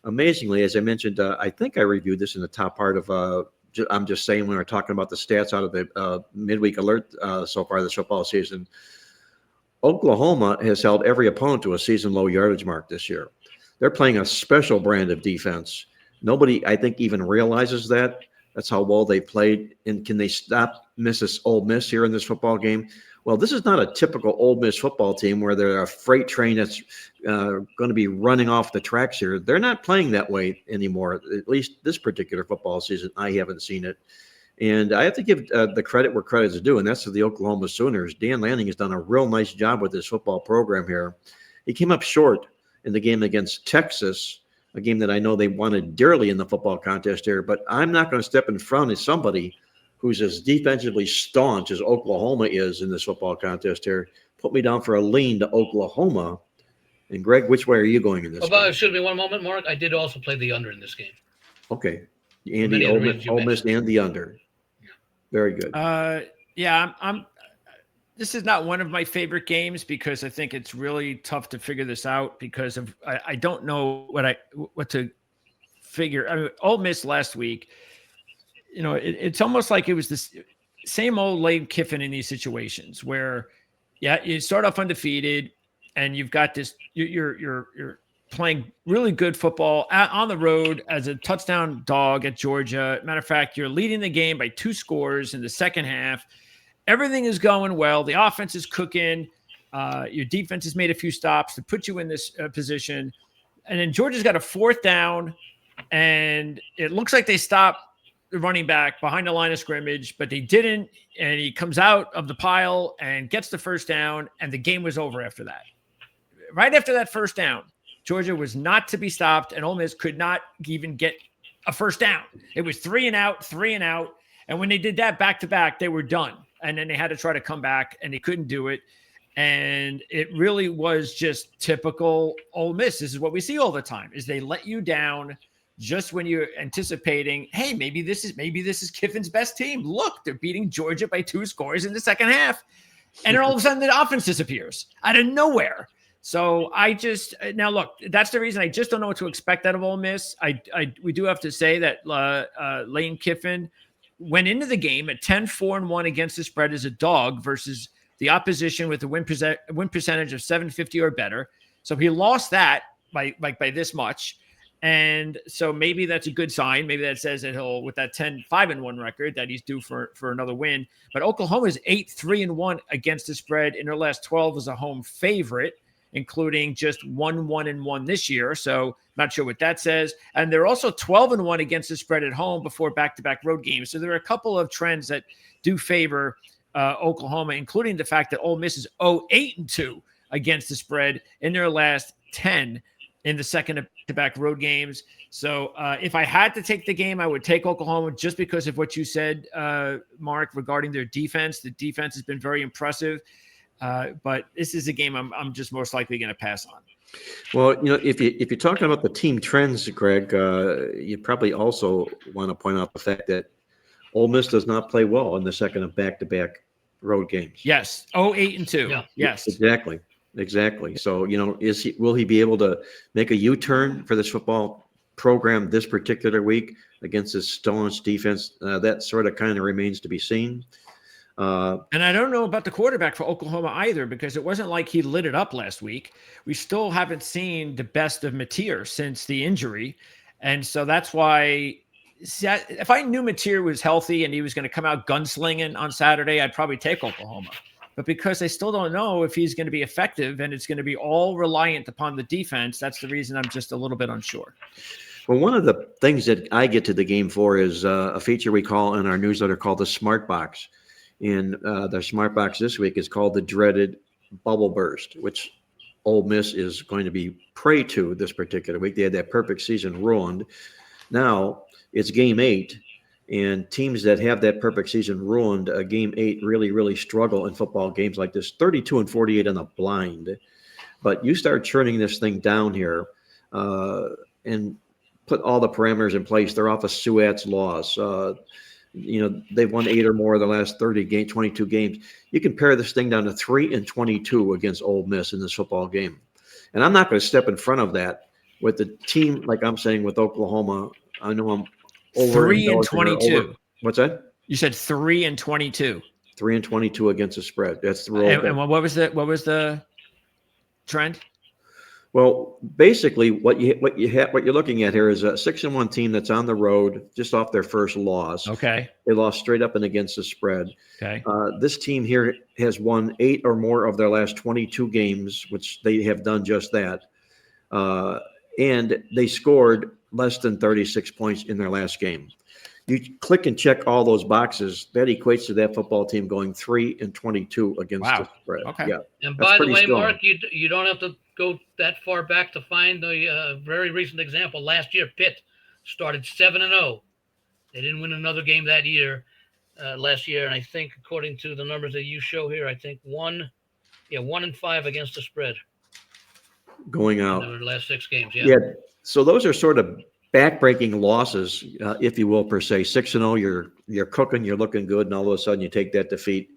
D: as I mentioned, I think I reviewed this in the top part of, I'm just saying when we're talking about the stats out of the midweek alert so far this football season, Oklahoma has held every opponent to a season low yardage mark this year. They're playing a special brand of defense. Nobody, I think, even realizes that. That's how well they played. And can they stop Ole Miss here in this football game? Well, this is not a typical Ole Miss football team where they're a freight train that's going to be running off the tracks here. They're not playing that way anymore, at least this particular football season. I haven't seen it. And I have to give the credit where credit is due, and that's to the Oklahoma Sooners. Dan Lanning has done a real nice job with this football program here. He came up short in the game against Texas, a game that I know they wanted dearly in the football contest here, but I'm not going to step in front of somebody who's as defensively staunch as Oklahoma is in this football contest here. Put me down for a lean to Oklahoma. And Greg, which way are you going in this game?
E: Excuse me one moment, Mark. I did also play the under in this game.
D: Okay. Andy, Ole Miss and the under. Very good.
A: I'm this is not one of my favorite games because I think it's really tough to figure this out because of I don't know what to figure. I mean, Ole Miss last week, it's almost like it was this same old Lane Kiffin in these situations where, you start off undefeated and you've got this, you're playing really good football on the road as a touchdown dog at Georgia. Matter of fact, you're leading the game by 2 scores in the second half. Everything is going well. The offense is cooking. Your defense has made a few stops to put you in this position. And then Georgia's got a 4th down, and it looks like they stopped the running back behind the line of scrimmage, but they didn't. And he comes out of the pile and gets the 1st down, and the game was over after that. Right after that 1st down, Georgia was not to be stopped, and Ole Miss could not even get a 1st down. It was 3 and out. And when they did that back-to-back, they were done. And then they had to try to come back, and they couldn't do it. And it really was just typical Ole Miss. This is what we see all the time, is they let you down just when you're anticipating, hey, maybe this is Kiffin's best team. Look, they're beating Georgia by 2 scores in the second half. And then all of a sudden the offense disappears out of nowhere. So now look, that's the reason I just don't know what to expect out of Ole Miss. We do have to say that Lane Kiffin went into the game at 10-4-1 against the spread as a dog versus the opposition with a win percentage of 750 or better. So he lost that by this much. And so maybe that's a good sign. Maybe that says that he'll, with that 10-5-1 record, that he's due for another win. But Oklahoma is 8-3-1 against the spread in their last 12 as a home favorite, including just 1-1-1 this year. So not sure what that says. And they're also 12-1 against the spread at home before back-to-back road games. So there are a couple of trends that do favor Oklahoma, including the fact that Ole Miss is 0-8-2 against the spread in their last 10 in the second-to-back road games. So if I had to take the game, I would take Oklahoma just because of what you said, Mark, regarding their defense. The defense has been very impressive. But this is a game I'm just most likely going to pass on.
D: Well, if you're talking about the team trends, Greg, you probably also want to point out the fact that Ole Miss does not play well in the second of back-to-back road games.
A: Yes, 0-8-2. Yeah. Yes,
D: exactly. So will he be able to make a U-turn for this football program this particular week against this staunch defense? That sort of kind of remains to be seen.
A: And I don't know about the quarterback for Oklahoma either, because it wasn't like he lit it up last week. We still haven't seen the best of Mateer since the injury. And so that's why if I knew Mateer was healthy and he was going to come out gunslinging on Saturday, I'd probably take Oklahoma. But because they still don't know if he's going to be effective and it's going to be all reliant upon the defense, that's the reason I'm just a little bit unsure.
D: Well, one of the things that I get to the game for is a feature we call in our newsletter called the Smart Box. And the Smart Box this week is called the dreaded bubble burst, which Ole Miss is going to be prey to this particular week. They had that perfect season ruined. Now it's game 8, and teams that have that perfect season ruined, game 8 really, really struggle in football games like this. 32-48 on the blind. But you start churning this thing down here and put all the parameters in place. They're off of Suat's loss. They've won 8 or more of the last 22 games. You can pare this thing down to 3-22 against Ole Miss in this football game. And I'm not going to step in front of that with the team, like I'm saying with Oklahoma. I know I'm over
A: 3-22.
D: What's that?
A: You said 3-22.
D: 3-22 against the spread. That's the rule.
A: And what was the trend?
D: Well, basically, what you're looking at here is a 6-1 team that's on the road, just off their first loss.
A: Okay,
D: they lost straight up and against the spread.
A: Okay,
D: this team here has won 8 or more of their last 22 games, which they have done just that, and they scored less than 36 points in their last game. You click and check all those boxes. That equates to that football team going 3-22 against the spread.
A: Okay.
D: Yeah.
E: And by the way,
D: strong.
E: Mark, you don't have to go that far back to find the very recent example. Last year, Pitt started 7-0. They didn't win another game that year, last year. And I think, according to the numbers that you show here, I think 1-5 against the spread.
D: Going out.
E: In the last 6 games, yeah.
D: Yeah. So those are sort of backbreaking losses, if you will, per se. 6-0, you're cooking, you're looking good, and all of a sudden you take that defeat.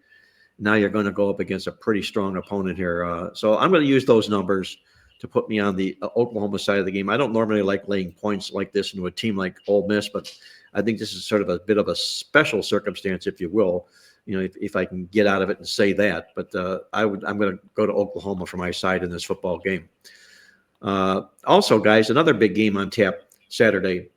D: Now you're going to go up against a pretty strong opponent here. So I'm going to use those numbers to put me on the Oklahoma side of the game. I don't normally like laying points like this into a team like Ole Miss, but I think this is sort of a bit of a special circumstance, if you will. If I can get out of it and say that. But I'm going to go to Oklahoma for my side in this football game. Also, guys, another big game on tap Saturday,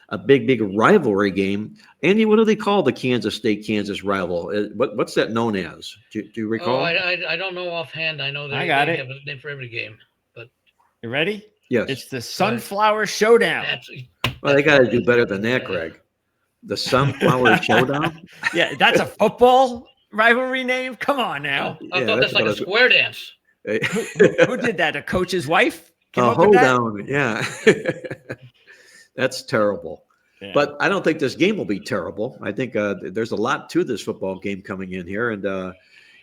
D: a big rivalry game. Andy, what do they call the Kansas State-Kansas rival? What's that known as? Do you recall?
E: Oh, I don't know offhand. I know they have a name for every game. But
A: you ready?
D: Yes.
A: It's the Sunflower Showdown.
D: Well, they got to do better than that, Greg. The Sunflower Showdown?
A: Yeah, that's a football rivalry name? Come on now.
E: I thought that's like a square dance.
A: Who did that? A coach's wife?
D: Hold down. Yeah. That's terrible. Yeah. But I don't think this game will be terrible. I think there's a lot to this football game coming in here. And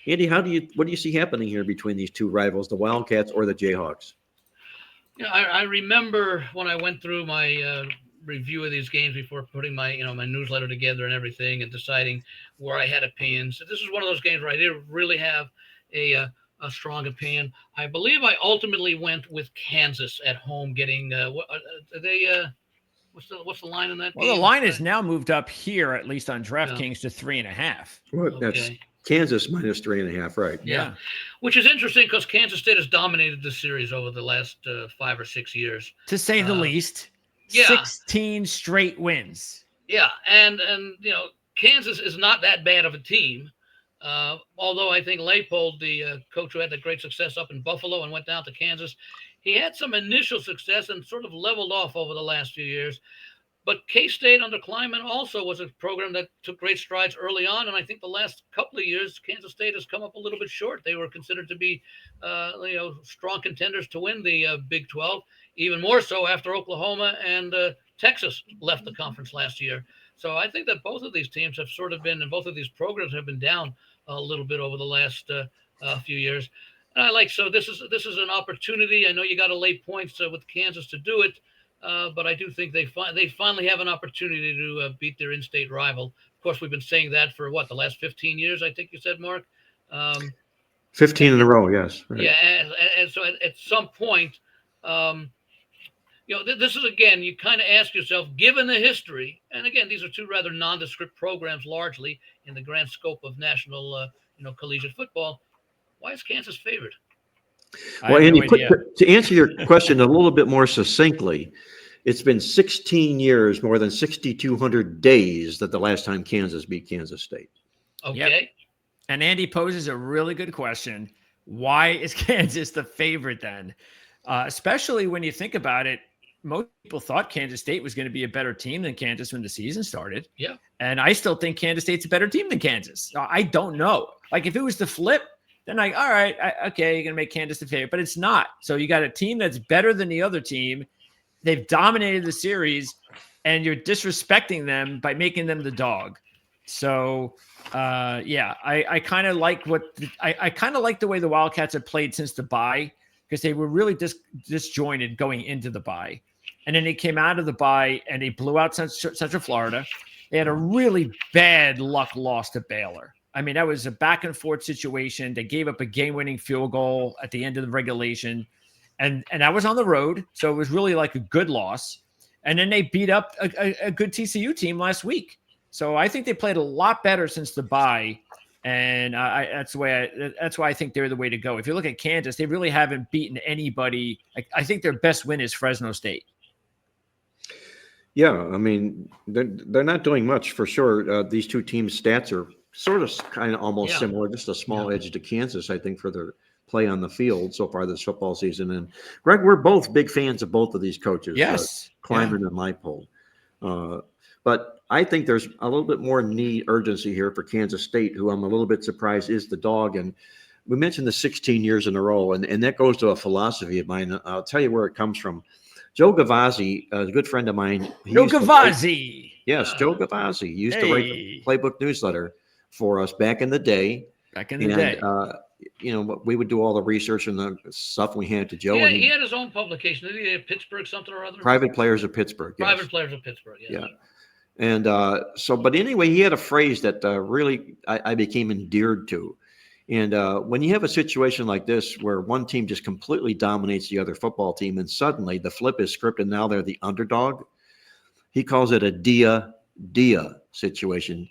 D: Andy, what do you see happening here between these two rivals, the Wildcats or the Jayhawks?
E: I remember when I went through my review of these games before putting my my newsletter together and everything, and deciding where I had opinions. This is one of those games where I didn't really have a strong opinion. I believe I ultimately went with Kansas at home, getting what's the line in that game?
A: Well, the line is now moved up here, at least on DraftKings, to 3.5.
D: Well, that's Kansas minus 3.5, right?
E: Yeah. Which is interesting because Kansas State has dominated the series over the last 5 or 6 years,
A: to say the least. 16 straight wins.
E: Yeah, and Kansas is not that bad of a team. Although I think Leipold, the coach who had the great success up in Buffalo and went down to Kansas, he had some initial success and sort of leveled off over the last few years. But K-State under Kleiman also was a program that took great strides early on. And I think the last couple of years, Kansas State has come up a little bit short. They were considered to be, strong contenders to win the Big 12, even more so after Oklahoma and Texas left the conference last year. So I think that both of these teams have sort of been, and both of these programs have been down a little bit over the last few years. And this is an opportunity. I know you got to lay points with Kansas to do it, but I do think they finally have an opportunity to beat their in-state rival. Of course, we've been saying that for the last 15 years, I think you said, Mark.
D: 15 in a row, yes. Right.
E: Yeah, and so at some point, this is, again, you kind of ask yourself, given the history, and again, these are two rather nondescript programs largely in the grand scope of national, collegiate football. Why is Kansas favored?
D: Well, Andy, to answer your question a little bit more succinctly, it's been 16 years, more than 6,200 days that the last time Kansas beat Kansas State.
E: Okay.
A: Yep. And Andy poses a really good question. Why is Kansas the favorite then? Especially when you think about it, most people thought Kansas State was going to be a better team than Kansas when the season started.
E: Yeah.
A: And I still think Kansas State's a better team than Kansas. I don't know. Like, if it was the flip, then all right, okay, you're going to make Kansas the favorite, but it's not. So you got a team that's better than the other team. They've dominated the series, and you're disrespecting them by making them the dog. So, I kind of like I kind of like the way the Wildcats have played since the bye, because they were really disjointed going into the bye. And then they came out of the bye and they blew out Central Florida. They had a really bad luck loss to Baylor. I mean, that was a back and forth situation. They gave up a game-winning field goal at the end of the regulation. And that was on the road. So it was really like a good loss. And then they beat up a good TCU team last week. So I think they played a lot better since the bye. And that's why I think they're the way to go. If you look at Kansas, they really haven't beaten anybody. I think their best win is Fresno State.
D: Yeah, I mean, they're not doing much for sure. These two teams' stats are sort of kind of almost similar, just a small edge to Kansas, I think, for their play on the field so far this football season. And Greg, we're both big fans of both of these coaches.
A: Yes.
D: Kleiman and Leipold. But I think there's a little bit more urgency here for Kansas State, who I'm a little bit surprised is the dog. And we mentioned the 16 years in a row, and that goes to a philosophy of mine. I'll tell you where it comes from. Joe Gavazzi, a good friend of mine.
A: Joe Gavazzi.
D: Yes, Joe Gavazzi used to write the Playbook newsletter for us back in the day. We would do all the research and the stuff we handed to Joe.
E: Yeah, he had his own publication. Did he have Pittsburgh something or other?
D: Private Players of Pittsburgh. Yes.
E: Private Players of Pittsburgh, yes.
D: Yeah. And but anyway, he had a phrase that really I became endeared to. And when you have a situation like this where one team just completely dominates the other football team and suddenly the flip is scripted, now they're the underdog, he calls it a dia situation.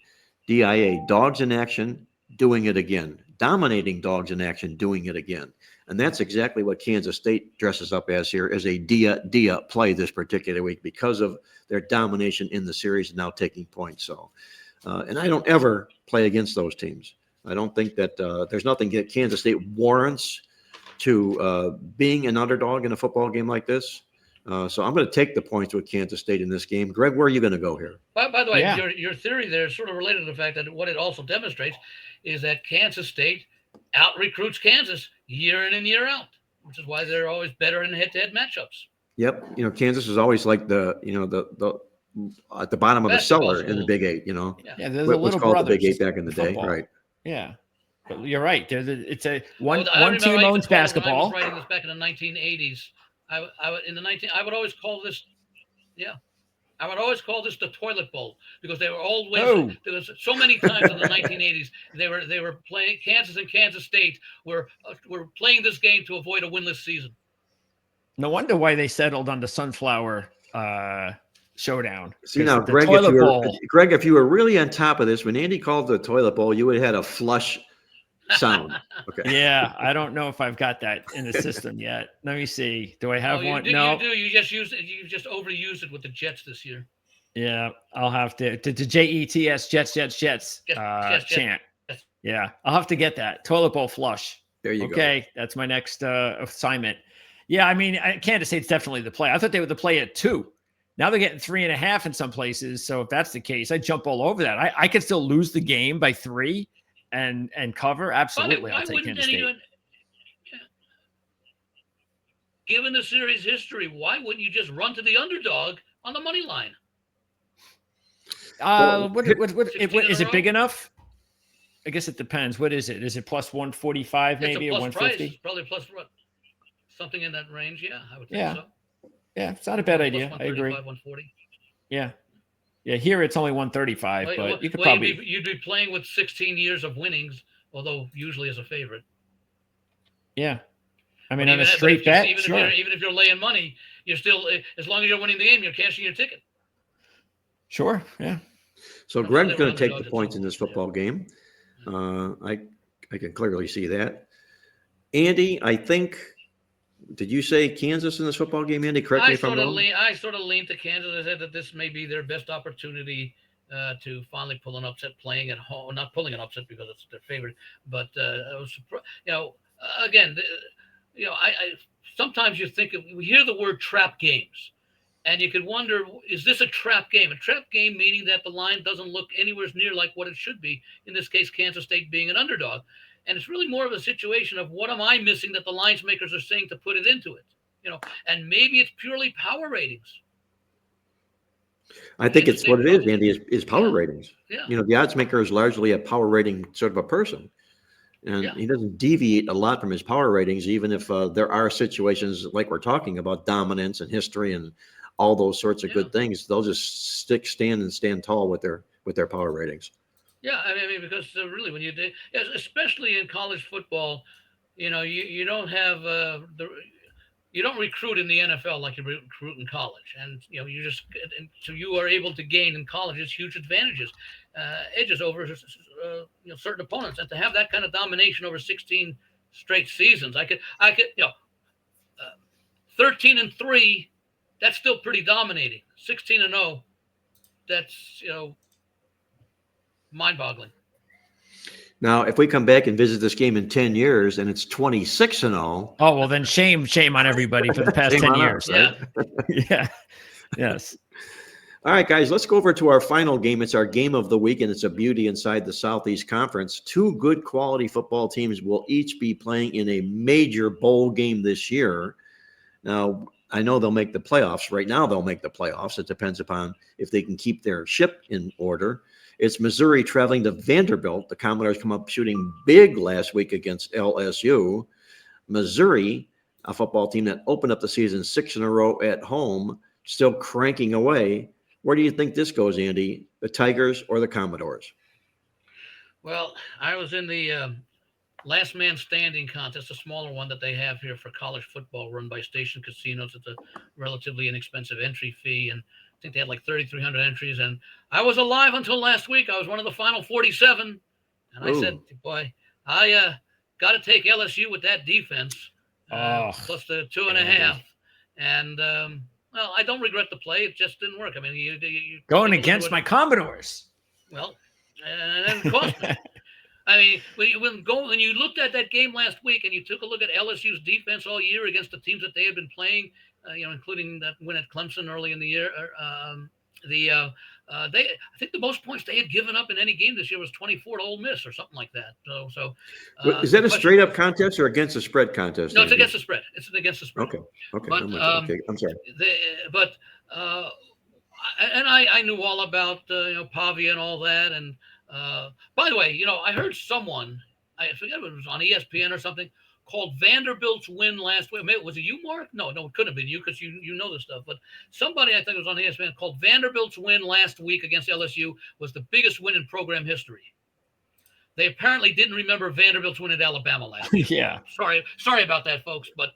D: DIA, dogs in action, doing it again. Dominating dogs in action, doing it again. And that's exactly what Kansas State dresses up as here, as a dia play this particular week because of their domination in the series and now taking points. So, and I don't ever play against those teams. I don't think that there's nothing that Kansas State warrants to being an underdog in a football game like this. So I'm going to take the points with Kansas State in this game. Greg, where are you going to go here?
E: By the way, your theory there is sort of related to the fact that what it also demonstrates is that Kansas State out-recruits Kansas year in and year out, which is why they're always better in head-to-head matchups.
D: Yep. Kansas is always like the at the bottom of the cellar in the Big Eight,
A: Yeah, they're the little
D: called
A: brothers.
D: The Big Eight back in the day, right?
A: Yeah. But you're right. It's a one
E: team
A: owns basketball.
E: When I was writing this back in the 1980s. I would always call this, I would always call this the toilet bowl because they were always there was so many times in the 1980s they were playing Kansas and Kansas State were playing this game to avoid a winless season.
D: No
A: wonder why they settled on the Sunflower showdown.
D: See now, Greg, if you were really on top of this, when Andy called the toilet bowl, you would have had a flush sound. Okay.
A: Yeah, I don't know if I've got that in the system yet. Let me see. Do I have one? No.
E: You do. You just use it. You just overused it with the Jets this year.
A: Yeah, I'll have to JETS Jets chant. Yeah, I'll have to get that toilet bowl flush.
D: There you go.
A: Okay, that's my next assignment. Yeah, I mean, Kansas State's definitely the play. I thought they would play at 2. Now they're getting 3.5 in some places. So if that's the case, I jump all over that. I could still lose the game by 3 and cover. Absolutely, I'll take Kansas State.
E: Given the series history, why wouldn't you just run to the underdog on the money line?
A: What is it big enough? I guess it depends. What is it? Is it plus 145 maybe or 150?
E: Price. Probably plus something in that range. Yeah, I would think so.
A: Yeah, it's not a bad idea. I agree.
E: 140.
A: Yeah. Here it's only 135, but you could probably
E: you'd be playing with 16 years of winnings, although usually as a favorite.
A: Yeah. I mean, on a straight bet,
E: even if you're laying money, you're still, as long as you're winning the game, you're cashing your ticket.
A: Sure. Yeah.
D: So
E: They
D: Greg's
E: were
D: going to take
E: underdogs
D: the
E: at
D: points
E: some
D: in this
E: point,
D: football game. I can clearly see that. Andy, I think, did you say Kansas in this football game, Andy? Correct me if I'm wrong.
E: I sort of leaned to Kansas. I said that this may be their best opportunity to finally pull an upset playing at home. Not pulling an upset because it's their favorite, but I was surprised. Again, I sometimes you think we hear the word trap games, and you could wonder, is this a trap game? A trap game meaning that the line doesn't look anywhere near like what it should be. In this case, Kansas State being an underdog. And it's really more of a situation of what am I missing that the lines makers are saying to put it into it, and maybe it's purely power ratings.
D: I think it's what it is, Andy, is power ratings.
E: Yeah.
D: The odds maker is largely a power rating sort of a person. And he doesn't deviate a lot from his power ratings, even if there are situations like we're talking about dominance and history and all those sorts of good things. They'll just stand tall with their power ratings.
E: Yeah, I mean, because really, when you do, especially in college football, you don't have you don't recruit in the NFL like you recruit in college, and so you are able to gain in colleges huge advantages, edges over certain opponents, and to have that kind of domination over 16 straight seasons, I could 13-3, that's still pretty dominating. 16-0, that's mind-boggling.
A: Now, if we come back and visit this game in 10 years and it's 26-0.
B: Oh, well, then shame on everybody for the past 10 years.
D: Us, right?
B: Yeah. Yes.
D: All right, guys, let's go over to our final game. It's our game of the week, and it's a beauty inside the Southeast Conference. Two good quality football teams will each be playing in a major bowl game this year. Now, I know they'll make the playoffs. Right now, they'll make the playoffs. It depends upon if they can keep their ship in order. It's Missouri traveling to Vanderbilt. The Commodores come up shooting big last week against LSU. Missouri, a football team that opened up the season 6 in a row at home, still cranking away. Where do you think this goes, Andy? The Tigers or the Commodores?
E: Well, I was in the last man standing contest, a smaller one that they have here for college football run by Station Casinos. It's a relatively inexpensive entry fee, and I think they had like 3,300 entries, and I was alive until last week. I was one of the final 47, and I said, boy, I got to take LSU with that defense, plus the 2.5. And, well, I don't regret the play. It just didn't work. I mean, you
B: going against my Commodores.
E: Well, and it cost me. I mean, when you looked at that game last week and you took a look at LSU's defense all year against the teams that they had been playing, including that win at Clemson early in the year, I think the most points they had given up in any game this year was 24 to Ole Miss or something like that. So
D: is that a straight up contest or against the spread contest?
E: No, it's against the spread. It's against the spread.
D: Okay.
E: But,
D: I'm sorry.
E: I knew all about Pavia and all that. And by the way, I heard someone, I forget if it was on ESPN or something, called Vanderbilt's win last week. Was it you, Mark? No, it couldn't have been you because you know this stuff. But somebody, I think it was on ESPN, called Vanderbilt's win last week against LSU was the biggest win in program history. They apparently didn't remember Vanderbilt's win at Alabama last week.
B: Yeah.
E: Sorry about that, folks. But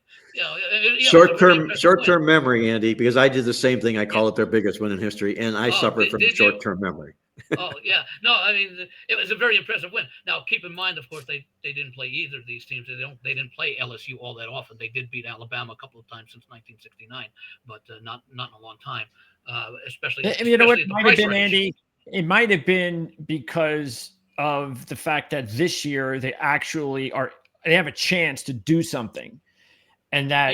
D: short-term memory, Andy, because I did the same thing. I call it their biggest win in history, and I suffered from short-term memory.
E: Oh, yeah. No, I mean, it was a very impressive win. Now, keep in mind, of course, they didn't play either of these teams. They didn't play LSU all that often. They did beat Alabama a couple of times since 1969, but not in a long time, especially.
B: You know what it might have been, Andy? It might have been because of the fact that this year they actually they have a chance to do something. And that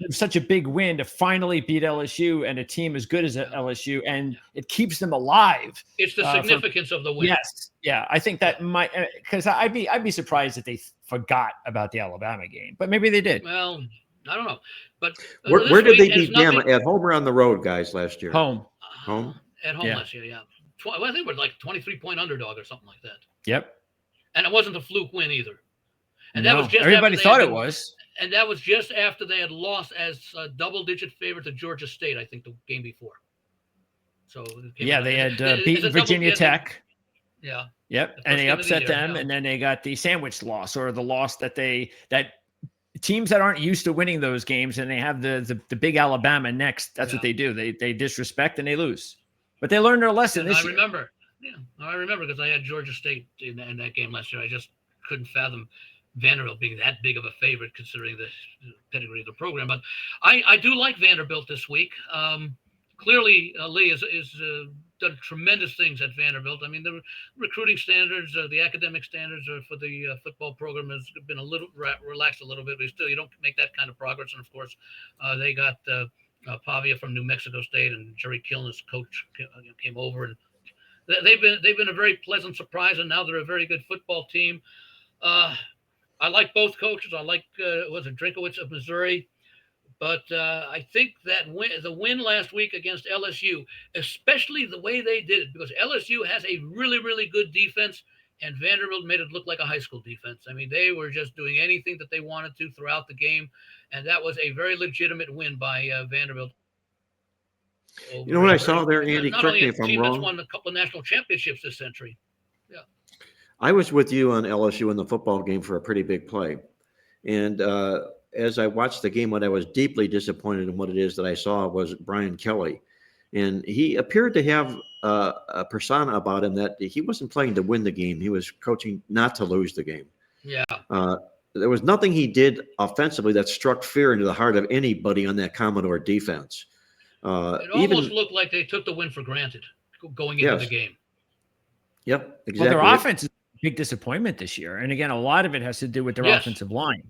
B: was such a big win to finally beat LSU and a team as good as LSU, and it keeps them alive.
E: It's the significance of the win.
B: Yes, yeah, I think that might, because I'd be surprised if they forgot about the Alabama game, but maybe they did.
E: Well, I don't know, but
D: where did they beat Bama, at home or on the road, guys, last year?
B: Home
E: at home last year. Yeah, I think it was like 23-point underdog or something like that.
B: Yep,
E: and it wasn't a fluke win either. And
B: that was just everybody thought it was.
E: And that was just after they had lost as a double-digit favorite to Georgia State, I think, the game before. So they
B: had beaten Virginia Tech.
E: Yeah.
B: Yep, and they upset them, and then they got the sandwich loss, or the loss that
A: teams that aren't used to winning those games and they have the big Alabama next, that's what they do. They disrespect and they lose. But they learned their lesson this year.
E: I remember because I had Georgia State in that game last year. I just couldn't fathom Vanderbilt being that big of a favorite considering the pedigree of the program. But I do like Vanderbilt this week. Clearly, Lee is done tremendous things at Vanderbilt. I mean, the recruiting standards, the academic standards for the football program has been a little relaxed a little bit, but still, you don't make that kind of progress. And of course, they got Pavia from New Mexico State, and Jerry Killen, his coach, came over, and they've been a very pleasant surprise. And now they're a very good football team. I like both coaches. I like Drinkowitz of Missouri. But I think that the win last week against LSU, especially the way they did it, because LSU has a really, really good defense, and Vanderbilt made it look like a high school defense. I mean, they were just doing anything that they wanted to throughout the game, and that was a very legitimate win by Vanderbilt.
D: You know what I saw there, Andy? Correct me if I'm wrong.
E: That's won a couple of national championships this century. Yeah,
D: I was with you on LSU in the football game for a pretty big play, and as I watched the game, what I was deeply disappointed in what it is that I saw was Brian Kelly. And he appeared to have a persona about him that he wasn't playing to win the game. He was coaching not to lose the game.
E: Yeah.
D: There was nothing he did offensively that struck fear into the heart of anybody on that Commodore defense.
E: It almost looked like they took the win for granted going into the game.
D: Yep, exactly.
A: Well, their offense is a big disappointment this year. And again, a lot of it has to do with their offensive line.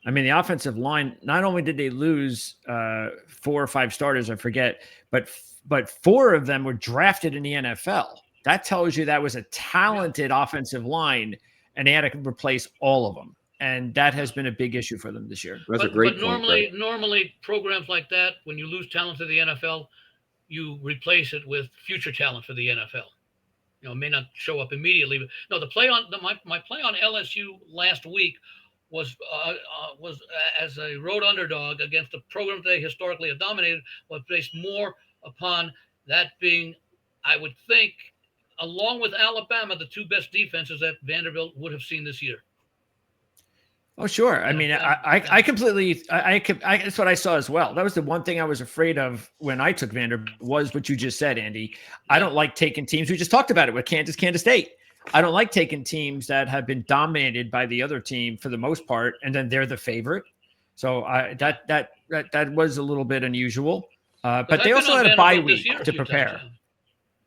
A: I mean, the offensive line, not only did they lose 4 or 5 starters, I forget, but 4 of them were drafted in the NFL. That tells you that was a talented offensive line, and they had to replace all of them. And that has been a big issue for them this year.
D: That's a great point.
E: Normally programs like that, when you lose talent to the NFL, you replace it with future talent for the NFL. You know, it may not show up immediately, but no, my play on LSU last week was as a road underdog against a program they historically have dominated, was based more upon that being, I would think, along with Alabama, the 2 best defenses that Vanderbilt would have seen this year.
A: Oh, sure. I mean, I completely, that's what I saw as well. That was the one thing I was afraid of when I took Vanderbilt, was what you just said, Andy. I don't like taking teams. We just talked about it with Kansas State. I don't like taking teams that have been dominated by the other team for the most part, and then they're the favorite. So that was a little bit unusual. But they also had a bye week to prepare.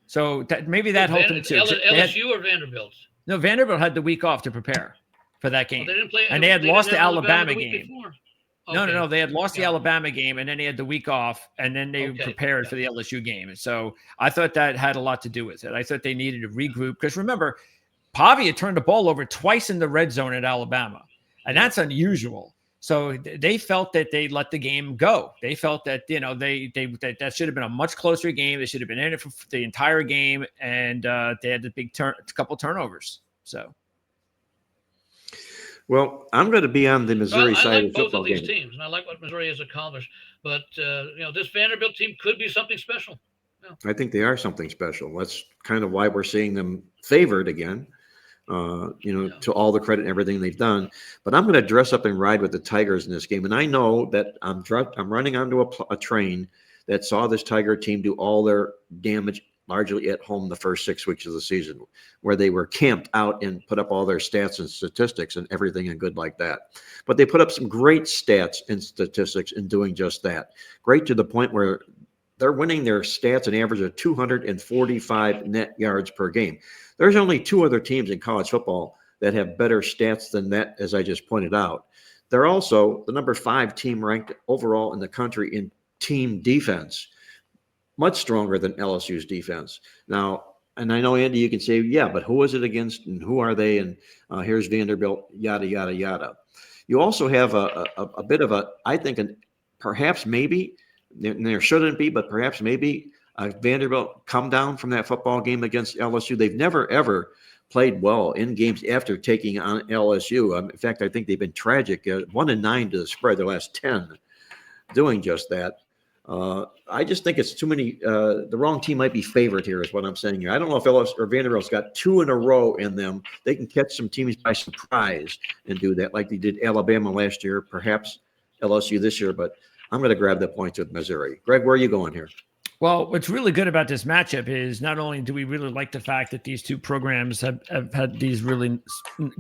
A: So maybe that helped them too.
E: LSU or Vanderbilt?
A: No, Vanderbilt had the week off to prepare for that game.
E: Well, they didn't play,
A: and they had lost the Alabama game.
E: Okay.
A: No. They had lost the Alabama game, and then they had the week off, and then they prepared for the LSU game. And so I thought that had a lot to do with it. I thought they needed to regroup because remember, Pavia turned the ball over twice in the red zone at Alabama, and that's unusual. So they felt that they let the game go. They felt that that should have been a much closer game. They should have been in it for the entire game, and they had the couple turnovers. So.
D: Well, I'm going to be on the Missouri side of the
E: both
D: football
E: of these
D: game.
E: teams, and I like what Missouri has accomplished. But this Vanderbilt team could be something special.
D: I think they are something special. That's kind of why we're seeing them favored again. To all the credit and everything they've done. But I'm going to dress up and ride with the Tigers in this game, and I know that I'm running onto a train that saw this Tiger team do all their damage largely at home the first 6 weeks of the season, where they were camped out and put up all their stats and statistics and everything and good like that. But they put up some great stats and statistics in doing just that. Great to the point where they're winning their stats an average of 245 net yards per game. There's only 2 other teams in college football that have better stats than that, as I just pointed out. They're also the number 5 team ranked overall in the country in team defense. Much stronger than LSU's defense. Now, and I know, Andy, you can say, yeah, but who is it against and who are they? And here's Vanderbilt, yada, yada, yada. You also have a bit of I think, perhaps maybe, there shouldn't be, but perhaps maybe Vanderbilt come down from that football game against LSU. They've never, ever played well in games after taking on LSU. In fact, I think they've been tragic, 1-9 to the spread, their last 10 doing just that. I just think it's too many. The wrong team might be favored here, is what I'm saying here. I don't know if LSU or Vanderbilt's got 2 in a row in them. They can catch some teams by surprise and do that, like they did Alabama last year, perhaps LSU this year. But I'm going to grab the points with Missouri. Greg, where are you going here?
A: Well, what's really good about this matchup is not only do we really like the fact that these two programs have had these really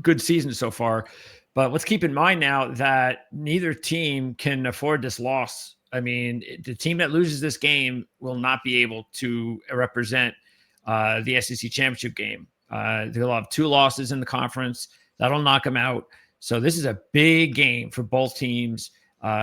A: good seasons so far, but let's keep in mind now that neither team can afford this loss. I mean, the team that loses this game will not be able to represent the SEC championship game. They'll have 2 losses in the conference. That'll knock them out. So this is a big game for both teams,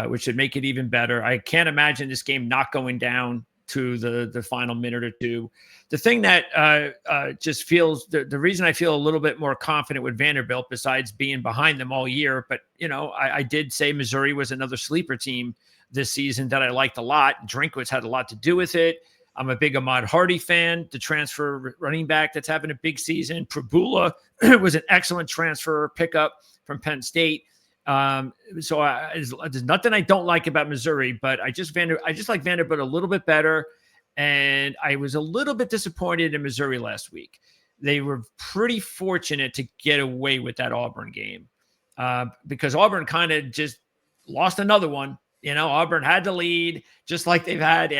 A: which should make it even better. I can't imagine this game not going down to the final minute or two. The thing that just feels the reason I feel a little bit more confident with Vanderbilt, besides being behind them all year, but I did say Missouri was another sleeper team this season that I liked a lot. Drinkwitz had a lot to do with it. I'm a big Ahmad Hardy fan, the transfer running back that's having a big season. Prabula was an excellent transfer pickup from Penn State. So there's nothing I don't like about Missouri, but I just like Vanderbilt a little bit better. And I was a little bit disappointed in Missouri last week. They were pretty fortunate to get away with that Auburn game because Auburn kind of just lost another one. Auburn had the lead, just like they've had.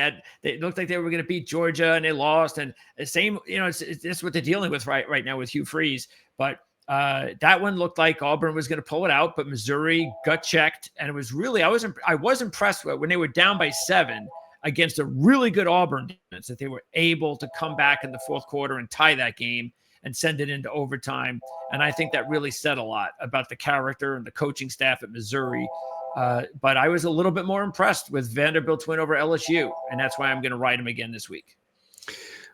A: They looked like they were going to beat Georgia, and they lost. And the same, it's what they're dealing with right now with Hugh Freeze. But that one looked like Auburn was going to pull it out, but Missouri gut checked, and it was really I was impressed with when they were down by 7 against a really good Auburn defense that they were able to come back in the fourth quarter and tie that game and send it into overtime. And I think that really said a lot about the character and the coaching staff at Missouri. But I was a little bit more impressed with Vanderbilt's win over LSU, and that's why I'm going to ride them again this week.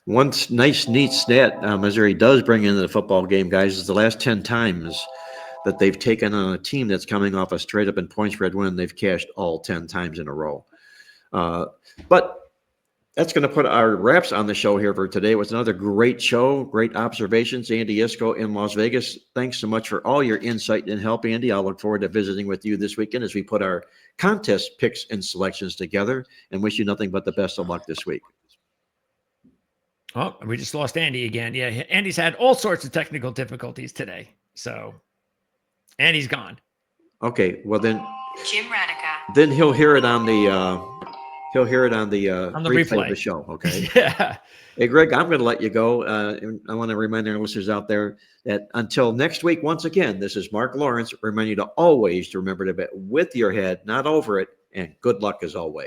D: One nice, neat stat Missouri does bring into the football game, guys, is the last 10 times that they've taken on a team that's coming off a straight-up and point spread win, they've cashed all 10 times in a row. But that's going to put our wraps on the show here for today. It was another great show, great observations. Andy Iskoe in Las Vegas. Thanks so much for all your insight and help, Andy. I'll look forward to visiting with you this weekend as we put our contest picks and selections together, and wish you nothing but the best of luck this week.
A: Oh, we just lost Andy again. Yeah, Andy's had all sorts of technical difficulties today. So Andy's gone.
D: Okay, well then
F: Jim Radica.
D: Then he'll hear it on the replay of the show. Okay.
A: Yeah.
D: Hey, Greg, I'm going to let you go. I want to remind our listeners out there that until next week, once again, this is Marc Lawrence. Remind you to always remember to bet with your head, not over it, and good luck as always.